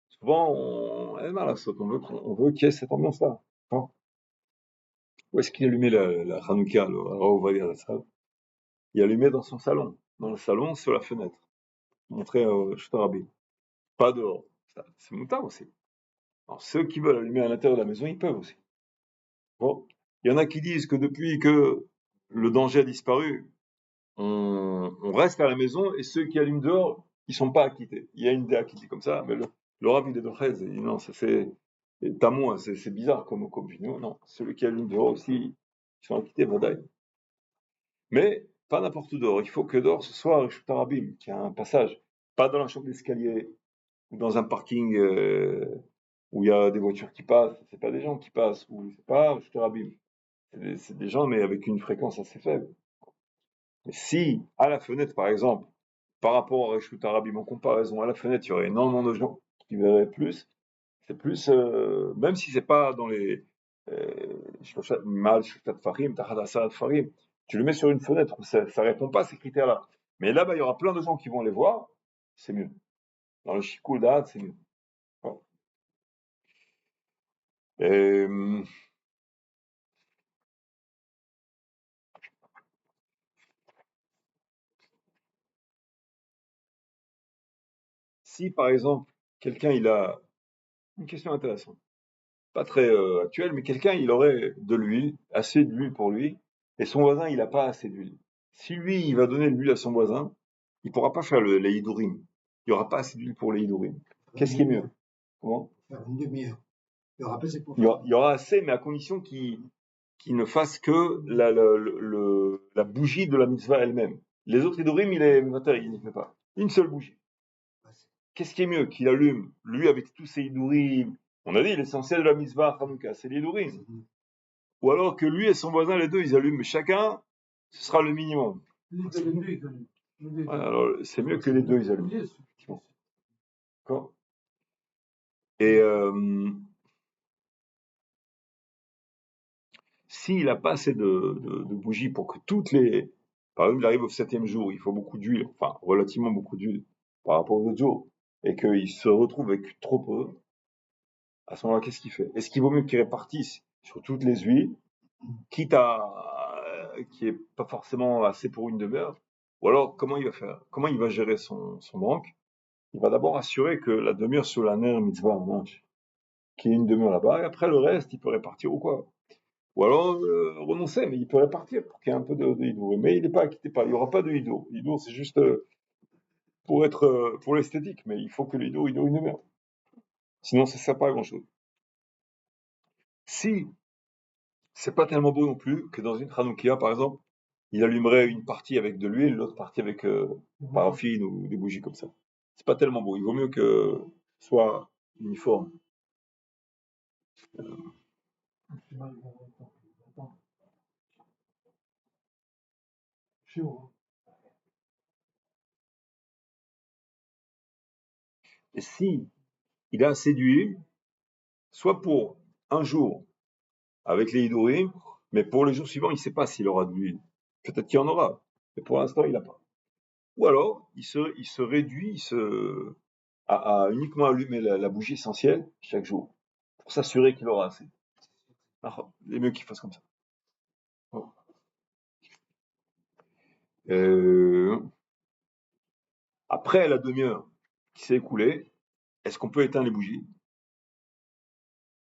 souvent, on veut qu'il y ait cette ambiance-là. Hein. Où est-ce qu'il allumait la Hanouka, le Rav Ovadia, la salle? Il allumait dans son salon, dans le salon, sur la fenêtre. Montrer Shtarabim. Pas dehors. C'est moutard aussi. Alors, ceux qui veulent allumer à l'intérieur de la maison, ils peuvent aussi. Bon. Il y en a qui disent que depuis que le danger a disparu, on reste à la maison et ceux qui allument dehors, ils sont pas acquittés. Il y a une idée qui dit comme ça, mais le Rav, il est de 13. Il dit non, ça c'est tamou, c'est bizarre comme opinion. Non, ceux qui allument dehors aussi, ils sont acquittés, Vadaï. Mais pas n'importe où dehors. Il faut que dehors ce soit un Shtarabim, qui a un passage. Pas dans la chambre d'escalier ou dans un parking où il y a des voitures qui passent. C'est pas des gens qui passent, ou c'est pas Shtarabim. C'est des gens, mais avec une fréquence assez faible. Mais si, à la fenêtre, par exemple, par rapport à Reshut Arabim, en comparaison à la fenêtre, il y aurait énormément de gens qui verraient plus, c'est plus, même si c'est pas dans les Mal, Shutat Farim, Tahadasat Farim, tu le mets sur une fenêtre où ça répond pas à ces critères-là. Mais là-bas, il y aura plein de gens qui vont les voir, c'est mieux. Dans le Shikul Da'at, c'est mieux. Bon. Si, par exemple, quelqu'un, il a une question intéressante, pas très actuelle, mais quelqu'un, il aurait de l'huile, assez d'huile pour lui, et son voisin, il n'a pas assez d'huile. Si lui, il va donner de l'huile à son voisin, il ne pourra pas faire les hidurim. Il n'y aura pas assez d'huile pour les hidurim. Qu'est-ce qui est mieux? Comment? Faire une demi-heure. Il y aura pas assez pour Il y aura assez, mais à condition qu'il qui ne fasse que la bougie de la mitzvah elle-même. Les autres Hidurim, il n'y fait pas. Une seule bougie. Qu'est-ce qui est mieux? Qu'il allume, lui, avec tous ses Hidurim. On a dit, l'essentiel de la mitzvah à Hanouka, c'est les Hidurim. Ou alors que lui et son voisin, les deux, ils allument chacun, ce sera le minimum. Ouais, alors, c'est mieux que les deux, ils allument. D'accord? Et s'il n'a pas assez de bougies pour que toutes les... Par exemple, il arrive au 7e jour, il faut beaucoup d'huile, enfin relativement beaucoup d'huile par rapport aux autres jours, et qu'il se retrouve avec trop peu, à ce moment-là, qu'est-ce qu'il fait? Est-ce qu'il vaut mieux qu'il répartisse sur toutes les huiles, quitte à qui est pas forcément assez pour une demeure? Ou alors, comment il va faire? Comment il va gérer son manque? Il va d'abord assurer que la demeure sur la ner mitzvah marche, qu'il y ait une demeure là-bas, et après le reste, il peut répartir ou quoi. Ou alors renoncer, mais il peut répartir pour qu'il y ait un peu de hidour. Mais il n'est pas acquitté par, il n'y aura pas de hidour. Hidour, c'est juste pour l'esthétique, mais il faut que le hidour une demeure. Sinon, ça ne sert pas à grand-chose. Si c'est pas tellement beau non plus que dans une Hanoukia, par exemple, il allumerait une partie avec de l'huile, l'autre partie avec paraffine ou des bougies comme ça. C'est pas tellement beau. Il vaut mieux que ce soit uniforme. Et si il a assez d'huile, soit pour un jour avec les Hidurim, mais pour les jours suivants, il ne sait pas s'il aura de l'huile. Peut-être qu'il y en aura, mais pour l'instant, il n'a pas. Ou alors, il se réduit à uniquement allumer la bougie essentielle chaque jour, pour s'assurer qu'il aura assez. Alors, il est mieux qu'il fasse comme ça. Bon. Après la demi-heure qui s'est écoulée, est-ce qu'on peut éteindre les bougies?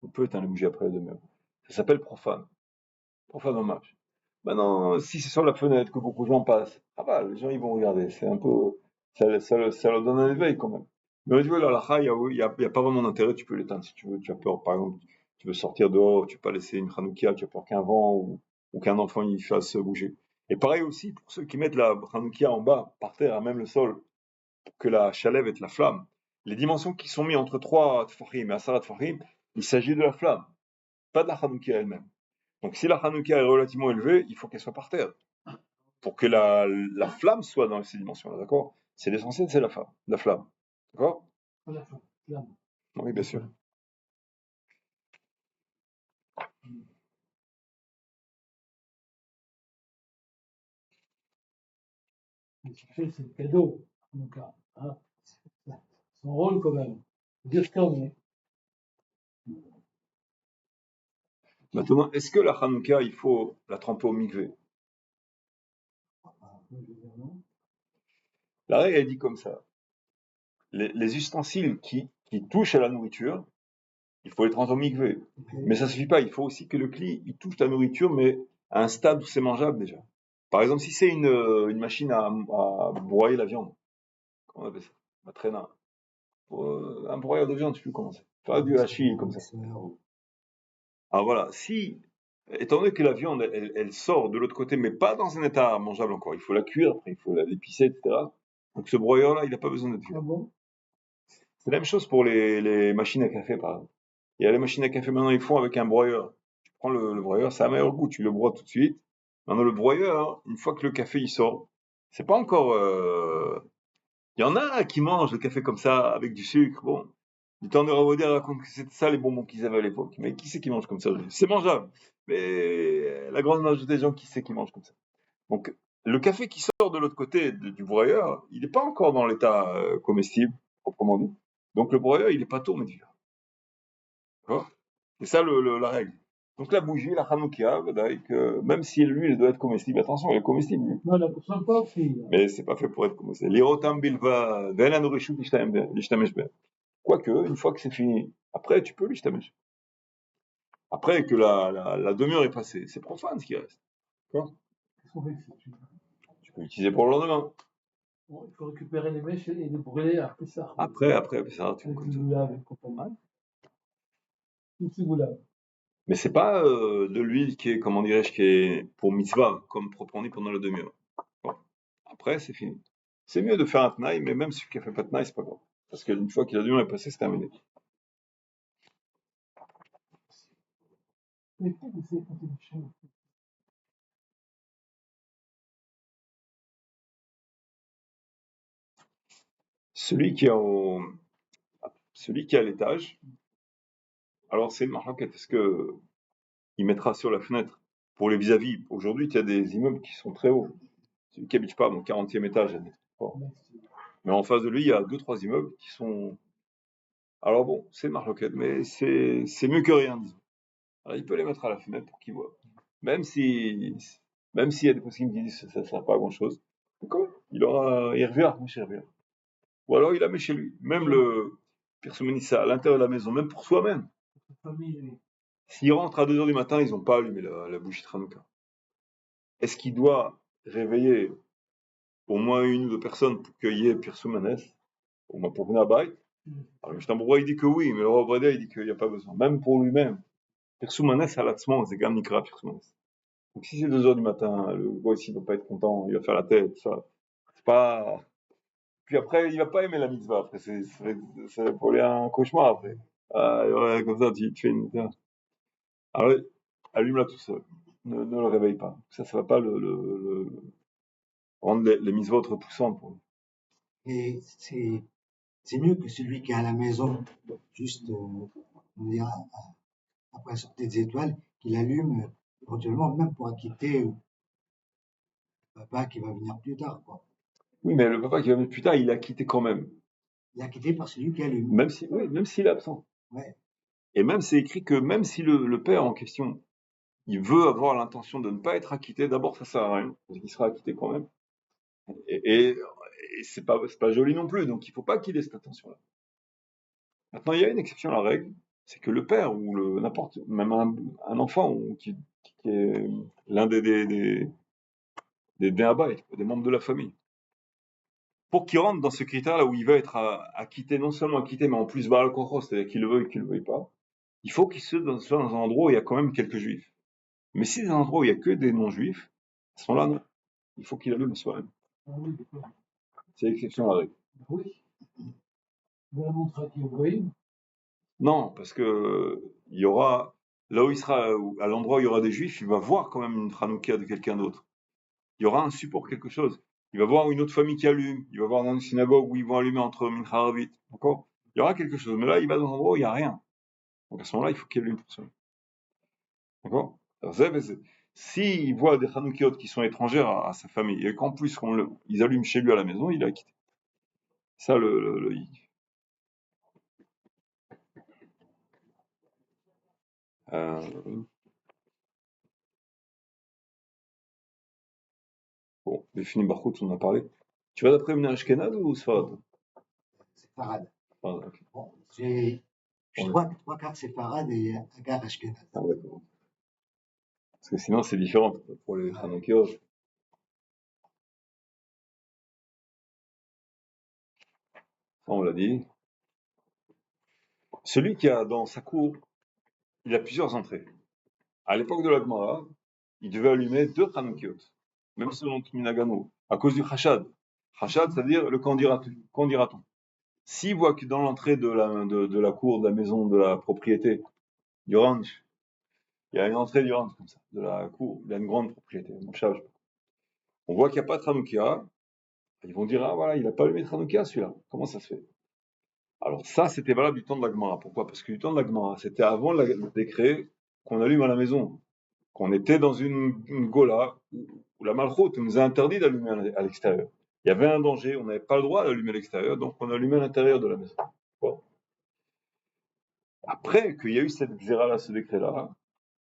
On peut éteindre les bougies après la demi-heure. Ça s'appelle profane. Profane hommage. Maintenant, si c'est sur la fenêtre que beaucoup de gens passent, ah bah, les gens ils vont regarder. C'est un peu, ça leur donne un éveil quand même. Mais au niveau de la halakha, il y a pas vraiment d'intérêt. Tu peux l'éteindre si tu veux. Tu as peur, par exemple, tu veux sortir dehors, tu peux pas laisser une chanoukia, tu as peur qu'un vent ou qu'un enfant y fasse bouger. Et pareil aussi pour ceux qui mettent la chanoukia en bas, par terre, à même le sol, pour que la chaleur ait la flamme. Les dimensions qui sont mises entre 3 tfachim et 10 tfachim, il s'agit de la flamme, pas de la chanoukia elle-même. Donc si la chanoukia est relativement élevée, il faut qu'elle soit par terre pour que la flamme soit dans ces dimensions-là, d'accord? C'est l'essentiel, c'est la flamme, d'accord? La flamme. Oui, bien sûr. C'est le cadeau, en tout cas. Hein. Son rôle, quand même. Dire qu'on est. Maintenant, est-ce que la chanoukia, il faut la tremper au mikvé? La règle, elle dit comme ça. Les ustensiles qui touchent à la nourriture, il faut les tremper au mikvé. Okay. Mais ça suffit pas, il faut aussi que le cli, il touche la nourriture, mais à un stade où c'est mangeable déjà. Par exemple, si c'est une machine à broyer la viande, comment on appelle ça? Un traîneur. Un broyeur de viande, je sais plus comment c'est. Pas du hachis comme ça. Alors voilà, si, étant donné que la viande, elle sort de l'autre côté, mais pas dans un état mangeable encore, il faut la cuire, après il faut l'épicer, etc. Donc ce broyeur-là, il n'a pas besoin d'être cuit. Ah bon? C'est la même chose pour les machines à café, par exemple. Il y a les machines à café maintenant, ils font avec un broyeur. Tu prends le broyeur, ça a un meilleur goût, tu le broies tout de suite. Maintenant, le broyeur, une fois que le café il sort, c'est pas encore. Il y en a qui mangent le café comme ça, avec du sucre. Bon, du temps de Ravaudier raconte que c'était ça les bonbons qu'ils avaient à l'époque. Mais qui c'est qui mange comme ça? C'est mangeable. Mais la grande majorité des gens, qui c'est qui mangent comme ça? Donc, le café qui sort de l'autre côté du broyeur, il n'est pas encore dans l'état comestible, proprement dit. Donc, le broyeur, il n'est pas tourné dur. D'accord? C'est ça la règle. Donc, la bougie, la chanoukia, même si l'huile doit être comestible, attention, elle est comestible. Non, la pourcent pas aussi. Mais c'est pas fait pour être comestible. L'irotam bilva, ve'en anorishut l'ishtamesh ben. Quoique, une fois que c'est fini, après, tu peux l'ishtamesh. Après que la demi-heure est passée, c'est profane ce qui reste. D'accord? Qu'est-ce qu'on fait avec ça? Tu peux l'utiliser pour le lendemain. Bon, il faut récupérer les mèches et les brûler après ça. Après, ça, tu avec comme le ça. moulave et compagnie. Tout ce moulave. Mais c'est pas de l'huile qui est, comment dirais-je, qui est pour mitzvah, comme proprement dit pendant la demi-heure. Bon. Après, c'est fini. C'est mieux de faire un tnaï, mais même celui qui a fait pas de tnaï, c'est pas grave. Parce qu'une fois qu'il a demi-heure est passée, c'est terminé. Mais peut-être que c'est une chose. Celui qui est celui qui est à l'étage, alors c'est une marloquette. Est-ce que il mettra sur la fenêtre pour les vis-à-vis? Aujourd'hui, il y a des immeubles qui sont très hauts. Celui qui habite pas mon 40e étage, admettons. Bon. Mais en face de lui, il y a 2-3 immeubles qui sont. Alors bon, c'est une marloquette, mais c'est mieux que rien, disons. Alors, il peut les mettre à la fenêtre pour qu'ils voient. Même si, même s'il y a des personnes qui me disent que ça ne sert pas à grand chose. D'accord. Il reverra, mon cher, il reverra. Ou alors il la met chez lui. Même le Pirsomeni, ça à l'intérieur de la maison, même pour soi-même. Famille, oui. S'il rentre à 2 heures du matin, ils n'ont pas allumé la bougie de Hanouka. Est-ce qu'il doit réveiller au moins une ou deux personnes pour qu'il y ait Pirsoumanes, au moins pour venir à Baït? Alors, Mishnah il dit que oui, mais le Rav Ovadia, il dit qu'il n'y a pas besoin. Même pour lui-même. Pirsoumanes, à l'atzman, c'est Gam Nikra Pirsoumanes. Donc si c'est 2 heures du matin, le gars ici ne va pas être content, il va faire la tête, ça. C'est pas. Puis après, il va pas aimer la mitzvah. Après, c'est pour lui un cauchemar après. Ah, ouais, comme ça, tu fais une. Alors, allume-la tout seul. Ne le réveille pas. Ça va pas rendre les mitzvot repoussantes pour lui. Et c'est mieux que celui qui est à la maison, juste, on dira, après la sortie des étoiles, qu'il allume éventuellement même pour acquitter le papa qui va venir plus tard, quoi. Oui, mais le papa qui va venir plus tard, il l'a quitté quand même. Il est acquitté par celui qui allume. Même si, oui, même s'il est absent. Ouais. Et même c'est écrit que même si le père en question, il veut avoir l'intention de ne pas être acquitté, d'abord ça sert à rien, parce qu'il sera acquitté quand même. Et c'est pas joli non plus, donc il faut pas qu'il ait cette intention-là. Maintenant, il y a une exception à la règle, c'est que le père ou n'importe, même un enfant qui est l'un des Béabaï, des membres de la famille, pour qu'il rentre dans ce critère-là où il va être acquitté, non seulement acquitté, mais en plus Baal Kocho, c'est-à-dire qu'il le veuille ou qu'il le veuille pas, il faut qu'il soit dans un endroit où il y a quand même quelques juifs. Mais si c'est un endroit où il n'y a que des non-juifs, à ce moment-là, non. Il faut qu'il allume soi-même. Ah oui, d'accord. C'est l'exception à la règle. Oui. Vous la montrez à Ibrahim. Non, parce que il y aura, là où il sera, à l'endroit où il y aura des juifs, il va voir quand même une Hanouka de quelqu'un d'autre. Il y aura un support, quelque chose. Il va voir une autre famille qui allume. Il va voir dans une synagogue où ils vont allumer entre Mincha Arabit. D'accord? Il y aura quelque chose. Mais là, il va dans un endroit où il n'y a rien. Donc à ce moment-là, il faut qu'il allume pour ça. D'accord? S'il voit des Hanoukiot qui sont étrangères à sa famille et qu'en plus ils allument chez lui à la maison, il a quitté. Ça, bon, les Fini Barkout, on en a parlé. Tu vas d'après une Ashkenaz ou Sfarad? C'est Farad. Ah, ok. Bon, j'ai trois quarts c'est Farad et un quart Ashkenaz. Ah, d'accord. Parce que sinon, c'est différent pour les Hanoukiot. Ça, on l'a dit. Celui qui a dans sa cour, il a plusieurs entrées. À l'époque de la Gemara, il devait allumer 2 Hanoukiot, même selon Minagano, à cause du Chashad. Chashad, c'est-à-dire le qu'en dira-t-on. S'il voit que dans l'entrée de la cour, de la maison, de la propriété, du ranch, il y a une entrée du ranch comme ça, de la cour, il y a une grande propriété, mon chat, on voit qu'il n'y a pas de Hanoukia, ils vont dire, ah voilà, il n'a pas allumé de Hanoukia celui-là, comment ça se fait? Alors ça, c'était valable du temps de la Gemara. Pourquoi? Parce que du temps de la Gemara, c'était avant le décret qu'on allume à la maison, qu'on était dans une gola où la malchoute nous a interdit d'allumer à l'extérieur. Il y avait un danger, on n'avait pas le droit d'allumer à l'extérieur, donc on allumait à l'intérieur de la maison. Bon. Après qu'il y a eu cette xéra-là, ce décret-là,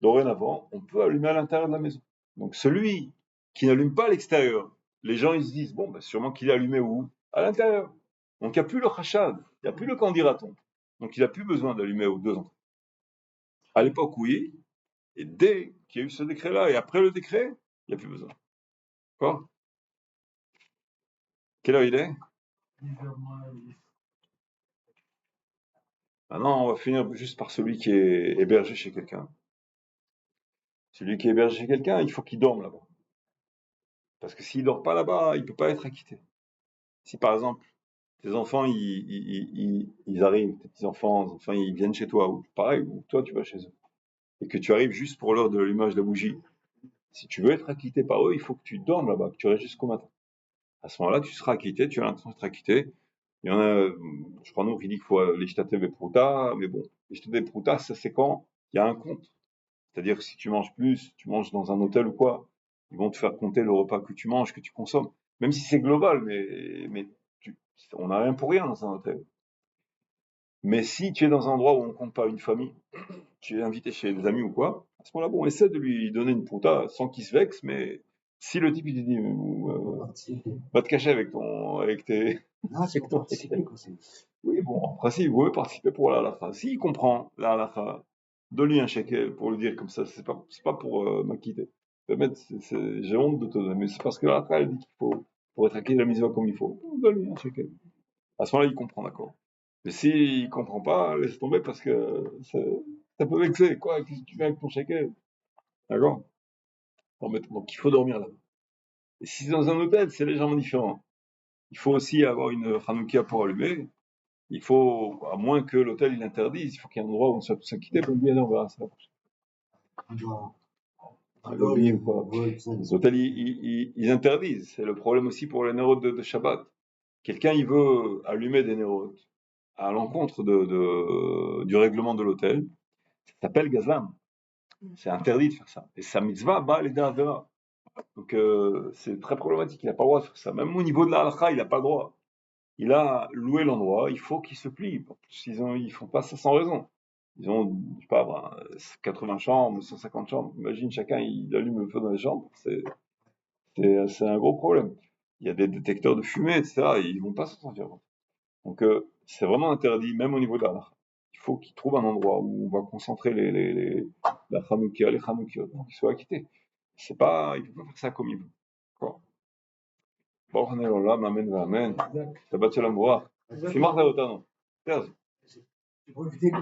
dorénavant, on peut allumer à l'intérieur de la maison. Donc celui qui n'allume pas à l'extérieur, les gens ils se disent, bon, bah, sûrement qu'il est allumé où? À l'intérieur. Donc il n'y a plus le chachad, il n'y a plus le candidaton. Donc il n'a plus besoin d'allumer aux 2 entrées. À l'époque, oui, et dès qu'il y a eu ce décret-là, et après le décret, il n'y a plus besoin. D'accord? Quelle heure il est? 10h moins. Maintenant, on va finir juste par celui qui est hébergé chez quelqu'un. Celui qui héberge chez quelqu'un, il faut qu'il dorme là-bas. Parce que s'il dort pas là-bas, il peut pas être acquitté. Si par exemple, tes enfants, ils arrivent, tes petits-enfants, ils viennent chez toi, ou pareil, ou toi, tu vas chez eux, et que tu arrives juste pour l'heure de l'allumage de la bougie, si tu veux être acquitté par eux, il faut que tu dormes là-bas, que tu restes jusqu'au matin. À ce moment-là, tu seras acquitté, tu as l'intention d'être acquitté. Il y en a, je crois, nous, qui dit qu'il faut les jeter des proutas, mais bon, les jeter des proutas, ça c'est quand il y a un compte. C'est-à-dire que si tu manges plus, tu manges dans un hôtel ou quoi, ils vont te faire compter le repas que tu manges, que tu consommes. Même si c'est global, mais on n'a rien pour rien dans un hôtel. Mais si tu es dans un endroit où on compte pas une famille, tu es invité chez des amis ou quoi, à ce moment-là, bon, essaie de lui donner une prouta sans qu'il se vexe, mais si le type il te dit, va te cacher avec tes, Non, c'est avec pour ton participer, quoi. oui, bon, en principe, vous pouvez participer pour la halakha. S'il comprend la halakha, donne-lui un shekel pour lui dire comme ça, c'est pas pour m'acquitter. J'ai honte de te donner, mais c'est parce que la halakha, elle dit qu'il faut, pour être acquis de la mitzvah comme il faut, donne-lui un shekel. À ce moment-là, il comprend, d'accord. Mais s'il comprend pas, laisse tomber parce que ça peut vexer, quoi, qu'est-ce que tu fais avec ton shekel? D'accord? Donc il faut dormir là. Et si c'est dans un hôtel, c'est légèrement différent. Il faut aussi avoir une Hanoukia pour allumer. Il faut, à moins que l'hôtel il interdise, il faut qu'il y ait un endroit où on soit tous acquittés, pour bien on verra ça. On doit, Un lobby ou quoi. Les hôtels, ils interdisent. C'est le problème aussi pour les nérotes de Shabbat. Quelqu'un, il veut allumer des nérotes à l'encontre du règlement de l'hôtel. Ça s'appelle gazlam. C'est interdit de faire ça. Et sa mitzvah, bah, les avera. Donc, c'est très problématique. Il n'a pas le droit de faire ça. Même au niveau de la halakha, il n'a pas le droit. Il a loué l'endroit, il faut qu'il se plie. Ils font pas ça sans raison. Ils ont, je sais pas, 80 chambres, 150 chambres. Imagine, chacun, il allume le feu dans les chambres. C'est un gros problème. Il y a des détecteurs de fumée, etc. Et ils vont pas s'en sortir. Donc, c'est vraiment interdit, même au niveau de l'art. Il faut qu'ils trouvent un endroit où on va concentrer la Hanoukia, les Hanoukiot, pour qu'ils soient acquittés. C'est pas, il faut pas faire ça comme il veut. D'accord. Baruch Hanei Olam, Amen Amen. Shabbat Shalom, Boah. Simach Leotano. il faut éviter que